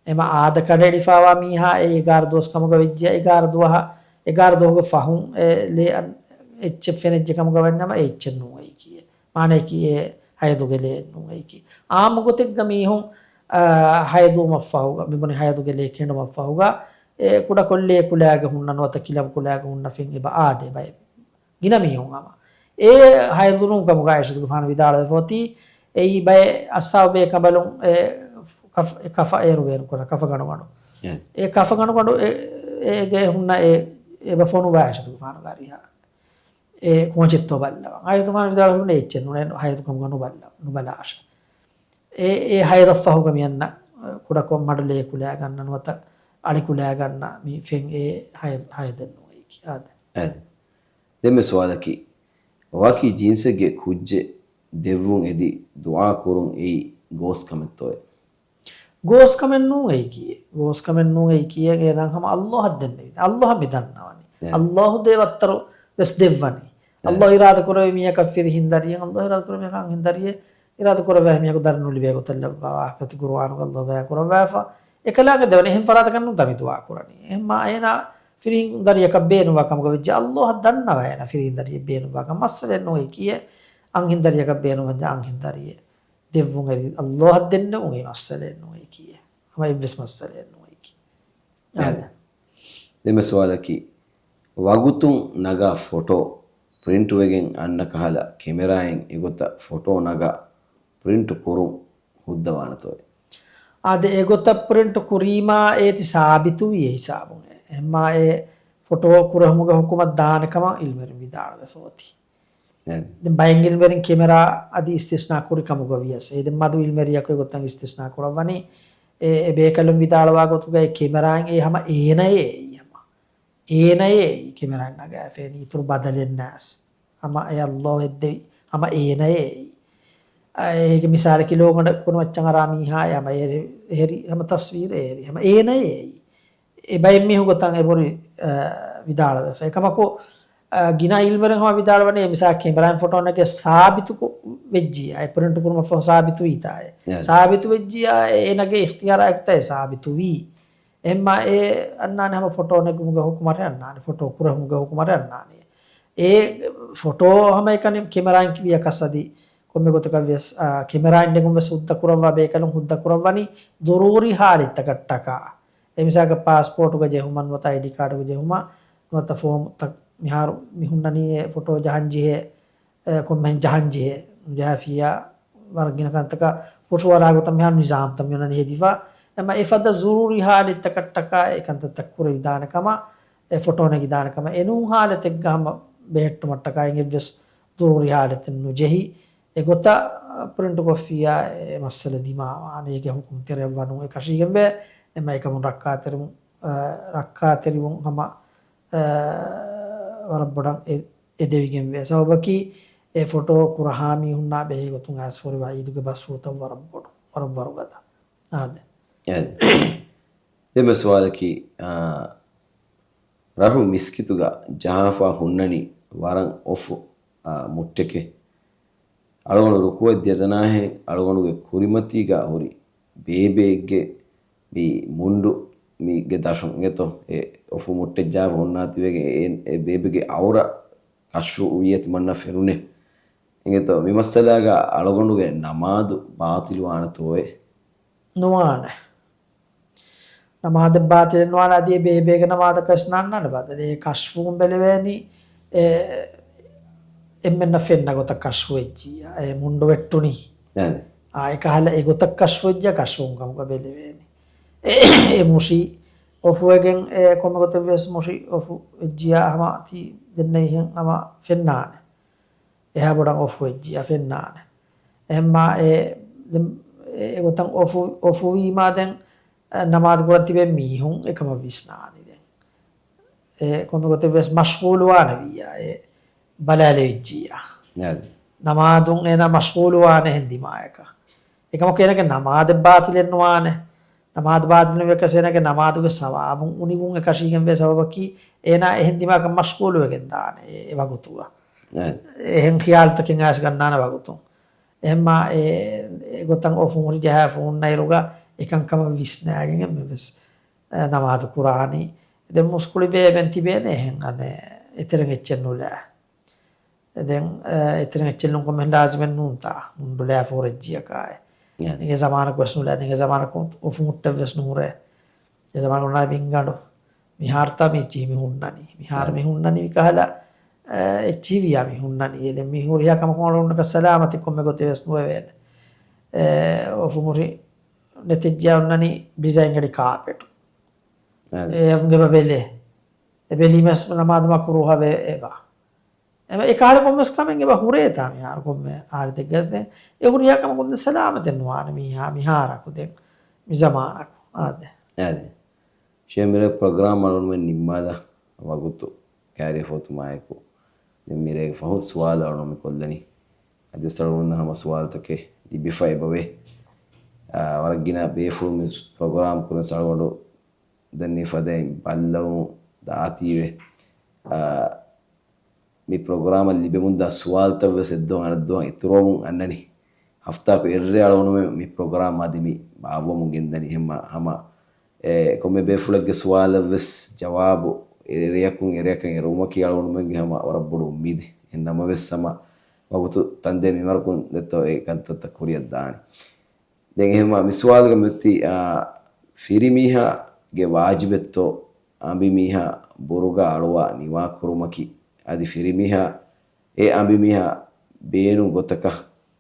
ema aada kadedi fawa miha e 11 dos kamuga vejja 11 doga fahun le hf fenejje kamuga wannama hn nu ai kiye mane kiye hayduge le nu ai ki amugotek gamihun haydu mafahuga mibone hayduge le kendo mafahuga e kuda kolle kulaga hunna nota kilam kulaga hunna fen eba aade bay gina mihun ama e haydu nu kamuga aishu fana vidala foti ei bay asabe kabalun kafa eru wen kora kafa ganu e kafa ganu e ge hunna e ba fonu ba ashu fana bariha e konchitto balla ay to man vidal hunne echen nunen haydu kam ganu balla nu bala asha e hayda fahu kam yanna kuda ko madle kula ganna nuwata ali kula ganna mi fen e hayden nu ei ki ad demme swalaki waki jinse ge kujje devun edi dua kurun ei gos kamettoy gos kamen nu ei kiye ge nan hama allah hadenne allah midannawani allah devattaro wes devwani allah irada korowe miya kafir hindariyen allah irada korowe miya kan hindariye irada korowe miya ko darnu libe ko tallaba kati qur'an ko allah ba korowe fa ekalaga devani hem farata kannu tami dua kurani emma ayna firin dariya kabbenu wa kam go vijja allah dannawa ayna firin dariya benu wa kam masale nu ei kiye an hindariya kabbenu wanja an hindariye devun edi allah denne ungi masale nu ei kiye ama iblis masale nu ei ki demme swalaki wagutun naga photo print wegen anna kahala camera en egota photo naga print kurun huddawanatoy ade egota print kurima eti sabitu ye hisabun emma e photo kurahmuga hukuma danakama ilmer vidala foti den bayingil merin camera adi istisna kuri kamuga wias e den madu ilmeriya ko gotan istisna kurawani e bekalum vidala wa gotuga e camera en e hama enaye camera naga feni tur badalen nas ama e allah edde ama enaye e misal kilo ngada kono maccan arami ha ama heri hama tasvir eri hama enaye e bayim mi gotan e bori vidala fe kamako gina ilmeren hama vidala wane misal camera photo nake sabitu ko vejjiya e print kurma fo sabitu itaye sabitu vejjiya enage ikhtiyara ekta sabitu wi emma e annane hama photo nake muga hukumare annane photo kura muga hukumare annane e photo hama ekane camera en kiya kasadi komme gotaka ves camera en negum ves udda kurawwa be kalum udda kurawani doruri halit takattaka e misal passport ga jehuman wata id card ga jehuma wata form tak miharu mihunnani photo jahanjihe komen jahanjihe jafiya wargina kantaka photo wara gotam mihar nizam tam yonani hedifa ema ifada zururi halit takattaka ekanta takkure vidana kama ಫೋಟೋನಾಗಿ ದಾನಕಮ ಎನು ಹಾಲತೆಗ್ ಗಮ ಬೆಹೆಟ್ಟು ಮಟ್ಟಕಾಯಿಂಗೆ ಬೆಸ್ ದುರೂರಿ ಹಾಲತೆನ್ನು ಜೆಹಿ ಗೊತ್ತ ಪ್ರಿಂಟ್ ಕೊಫಿಯ ಮಸ್ಸಲ ದಿಮಾ ಆನೆಗೆ ಹುಕುಂ ತೆರವನು ಕಶಿಗೆಂಬೆ ಎಮ್ಮ ಏಕಮುನ್ ರಕ್ಕಾತೆರಿವು ಹಮ ವರಬ್ಬಡಂ ಎದೆವಿಗೆಂಬೆ ಸೌಬಕಿ ಎ ಫೋಟೋ ಕುರಹಾಮಿ ಹುನ್ನಾ ಬೆಹಿ ಗೊತ್ತುಂ ಆಸ್ಫೋರಿ ವಾಯಿದುಗೆ ಬಸ್ ಫೋಟೋ ವರಬ್ಬರು ಗದ ಆದೆ දෙම සවාලකි රහු මිස්කිතුග ජහාෆා ಹುන්නನಿ ವರಂ ಒಫು ಮುಟ್ಟೆಕೆ ಅಳಗಣು ರುಕುವ ದ್ಯದನಾಹೆ ಅಳಗಣುಗೆ ಕುರಿಮತಿಗ ಹುರಿ ಬೇಬೇಗೆ ಬಿ ಮುಂಡು ಮೀಗೆ ದಶಂ ಗೆತೋ ಎ ಒಫು ಮುಟ್ಟೆ ಜಾವ ಹುನ್ನಾತಿವೆಗೆ ಎ ಬೇಬೆಗೆ ಅವರ ಕಶ್ವು ಉಯತಿ ಮನ್ನ ಫೆರುನೆ ಎಂಗೆತೋ ವಿಮස්සಲಾಗ ಅಳಗಣುಗೆ ನಮಾದು ಬಾತಿಲು ಆನತೋಯೆ ನುವಾನೆ ನಮಾದ ಬಾತಿಲು ನುವಾನ ಅದಿ ಬೇಬೇಗೆ ನಮಾದ ಕಶ್ನನ್ನ ಬದಲೆ ಕಶ್ವು ಬೆಲೆವೇನಿ එම්මෙන්න ෆෙන්න ගොත කශ්ව වෙච්චිය ඒ මුණ්ඩු වෙට්ටුනි ආය කහල ඒ ගොත කශ්ව වෙච්ච කශ්වුම් කමුක බෙලෙවෙනි ඒ මුෂි ඔෆුවගෙන් ඒ කොම ගොත වෙස් මුෂි ඔෆු වෙච්චිය හම ති දෙන්නේ හම් අම ෆෙන්නාන එහා බොඩන් ඔෆු වෙච්චිය ෆෙන්නාන එම්මා ඒ ගොතන් ඔෆු වීමා දැන් නමාද ගොත තිබෙ මීහුන් එකම විස්නානි දැන් ඒ කොම ගොත වෙස් මෂ්ගූල් වාන වියා ඒ බලාලේ විජ්ජියා නමාදුන් එන මෂ්ගූල් වාන හෙන්දිමායක එකම කෙනක නමාද බාතිලෙන් වාන නමාද බාතිලෙන් වෙකසෙනක නමාදුගේ සවාබුන් උනිගුන් එකශීගෙන් වේ සවබකි එන හෙන්දිමාක මෂ්ගූල් වෙගෙන් දාන ඒ වගතුවා එහෙන් ඛියාල්තකින් ආස් ගන්නාන වගතුන් එම්මා ඒ ගොතන් ඔෆුන් ජහ ෆෝන් නයිරුගා එකංකම විස්නාගෙන් මෙවස් නමාද කුරානි දෙ මුස්කුලි බේබෙන් තිබේනේ එහෙන් අනේ එතරම් එච්චෙන් නුලා දැන් එතන එච්චෙල්ලුම් කොමෙන් ලාජමෙන් නුන්තා මුන්දුලා ෆෝරෙජ්ජිය කාය නිගේ සමාන කොස්නුලා නිගේ සමාන ඔෆු මුට්ට වෙස් නුරේ ඒ සමාන උනා බින්ගඩෝ මිහාර්තා මේ චීමි හුන්නනි මිහාර මේ හුන්නනි විකහලා චීවියා මේ හුන්නනි එලෙ මිහුරියා කම කොනොන්නක සලාමති කොම්මෙ ගොතේ වෙස් නුවේ වෙන ඔෆු මුරි නෙතෙජ්ජා උන්නනි ඩිසයින් ගඩි කාපෙට් ඒ අම්ගේ බබෙලේ එබෙලිමස් නමාද මකුරුහ වේ ඒවා ඒ කාල කොම්මස් කමෙන් ඒවා හුරේ තා මිහාර කොම්මෙ ආර දෙගස්නේ ඒ හුරියා කම කොන්ද සලාමතෙන් වාන මිහාර කුදෙන් මිසමානක් ආද ಶೇಮಿರೆ ಪ್ರೋಗ್ರಾಮ್ ಮಾಡೋಣ ನಿಮ್ಮದ ವಗುತ್ತು ಕ್ಯಾರಿ ಹೋತು ಮಾಯಕು ನಿಮ್ಮಿರೆ ಫಹುತ್ ಸುವಾಲ್ ಅವಣ ಕೊಲ್ಲನಿ ಅದೇ ಸಳವನ್ನ ಹಮ ಸುವಾಲ್ ತಕೆ ದಿ ಬಿಫೈ ಬವೆ ವರಗಿನ ಬೇಫು ಮಿಸ್ ಪ್ರೋಗ್ರಾಮ್ ಕುನ ಸಳವಡು ದನ್ನಿ ಫದೆ ಬಲ್ಲವು ದಾತಿವೆ ಮಿ ಪ್ರೋಗ್ರಾಮ್ ಅಲ್ಲಿ ಬೆಮುಂದ ಸುವಾಲ್ ತವೆ ಸೆದ್ದು ಅನದ್ದು ಇತ್ರೋಮು ಅನ್ನನಿ ಹಫ್ತಾಕು ಎರ್ರೆ ಅಳವಣ ಮಿ ಪ್ರೋಗ್ರಾಮ್ ಆದಿಮಿ ಬಾಬು ಮುಂಗಿಂದನಿ ಹೆಮ್ಮ ಹಮ komme be fulagge suwala ves jawabu ereyakun erumaki alwonu menge hama warabbudu ummide ennama ves sama wagutu tande mi markun detto e kantatta kuriyad daani den ehma miswalga metti firimiha ge wajibetto ambi miha boruga alwa niwa kurumaki adi firimiha e ambi miha beenu gotaka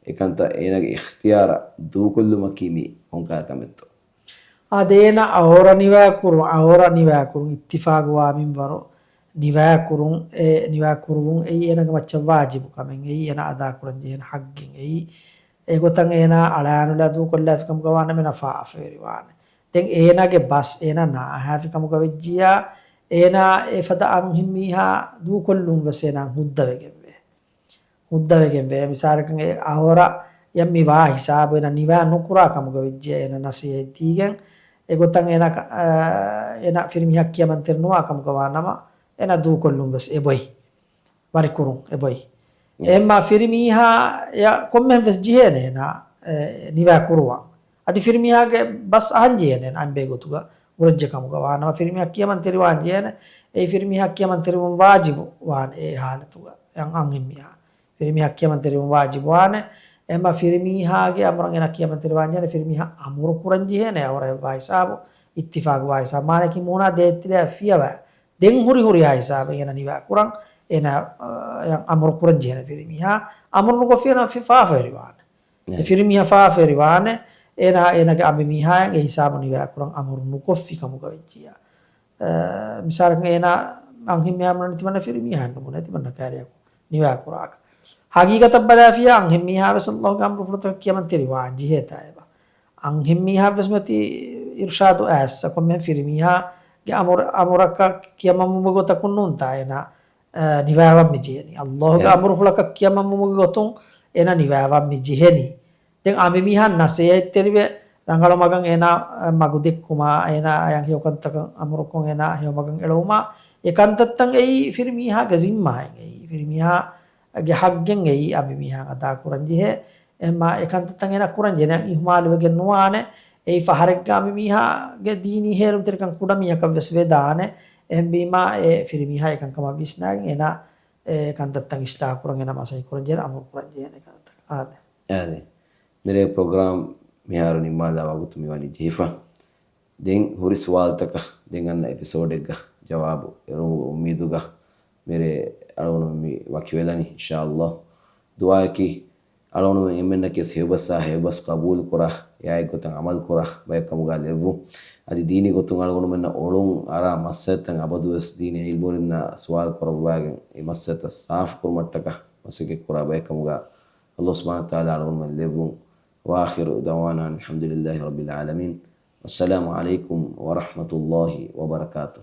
ekanta enage ikhtiyara dukullumaki mi onka kametto ಅದೇನ ಅವರ ನಿವಾಕುರು ಇತ್ತಿಫಾಗುವಾಮಿನ್ ಬರೋ ನಿವಾಕುರು ಏನಗ ಮಚ್ಚ ವಾಜಿಬು ಕಮೆಂ ಏನ ಅದಾ ಕುರಂಜ ಏನ ಹಗ್ಗಿಂ ಗೊತ್ತಂಗ ಏನ ಅಳಾನುಲ ಅದು ಕೊಲ್ಲ ಫಿಕಮ್ ಗವಾನ මෙන ಫಾಫೇರಿವಾನ ತೆಂ ಏನಗೆ ಬಸ್ ಏನ ನಾ ಹಾಫಿಕಮ್ ಗವೆಜ್ಜಿಯ ಏನ ಎಫದ ಅಂ ಹಿಮ್ಮಿಹಾ ದು ಕೊಲ್ಲುಂ ವಸೇನ ಹುದ್ದವೆಗೆಂಬೆ ಮಿಸಾಲಕಂ ಅವರ යම්මි වා හිසාබ වෙන නිවා නුකුරා කමුග විජ්ජය එන නසියේ තීගෙන් ඒ ගොතන් එන ෆිල්මියක් කියමන් තෙරනවා කමුග වානම එන දූ කොල්ලුම් බස් එබොයි වරිකුරුම් එබොයි එම්මා ෆිල්මිහා ය කොම්මෙන් වෙස් ජීහෙනේ නා නිවා කුරුවා අදි ෆිල්මියාගේ බස් අහන්ජියනේ අම්බේ ගොතුග උරජ්ජ කමුග වානම ෆිල්මියක් කියමන් තෙරවා ජීහෙන ඒ ෆිල්මියක් කියමන් තෙරවම් වාජිබු වාන ඒ හාලතුග යන් අංගිමියා ෆිල්මියක් කියමන් තෙරවම් වාජිබු වාන එම්මා ෆිරිමිහාගේ අමරන් එන කියමතර වාන්ජන ෆිරිමිහා අමුරු කුරංජි හේනේ අවර වයිසාබ ඉත්තිෆාග වයිසා මානකි මොනා දෙත්තිල ෆියව දෙන් හුරි ආයිසාබ එන නිවා කුරං එන අමුරු කුරංජි හේන ෆිරිමිහා අමුරු කොෆියන ෆිෆා ෆෙරිවාන ෆිරිමිහා ෆා ෆෙරිවාන එනගේ අබි මිහාගේ හිසාබ නිවා කුරං අමුරු නුකොෆි කමුක වෙච්චියා මිසාරක එන anghimmihamna timana firmihan buna timana kariya niwa kurak haqiqatan balafiya anghimmiha sallallahu gamru furta kiyaman teri wanji heta eba anghimmiha besmati irshadu asa komme firmiha ge amuraka kiyamam mugota kunnunta ena niwawan mijeni allah ga amru fulaka kiyamam mugotun ena niwawan mijeni den amimihan nase teriwe rangalo magang ena magudek kuma ena yang hiyokantakan amurukon ena hiyomagang eloma ekantattang ei firmiha gazimma ei firmiha ge haggen ei amimiha ada kuranjihe emma ekantattang ena kuranjena ihmalu ge nuane ei faharek ga amimiha ge dini herum terkan kudamiya kavs vedane embima e firmiha ekan kama bisnag ena ekantattang ista kurangena masai kuranjena amur kuranjena ekantattang ade mere program miharu nimala wagutu miwani jifa den huri swal taka dengan episode ga jawabu umiduga mere alonu mi wakiwelani inshallah dua ki alonu emenna ke hebas qabul kura yaay gotang amal kura bay kamuga lebu adi dini gotung alonu menna olung ara masatan abadus dini ilborinna swal kura bagen e masata saaf kurmattaka masike kura bay kamuga Allah subhanahu wa ta'ala alonu lebu وآخر دعوانا الحمد لله رب العالمين والسلام عليكم ورحمة الله وبركاته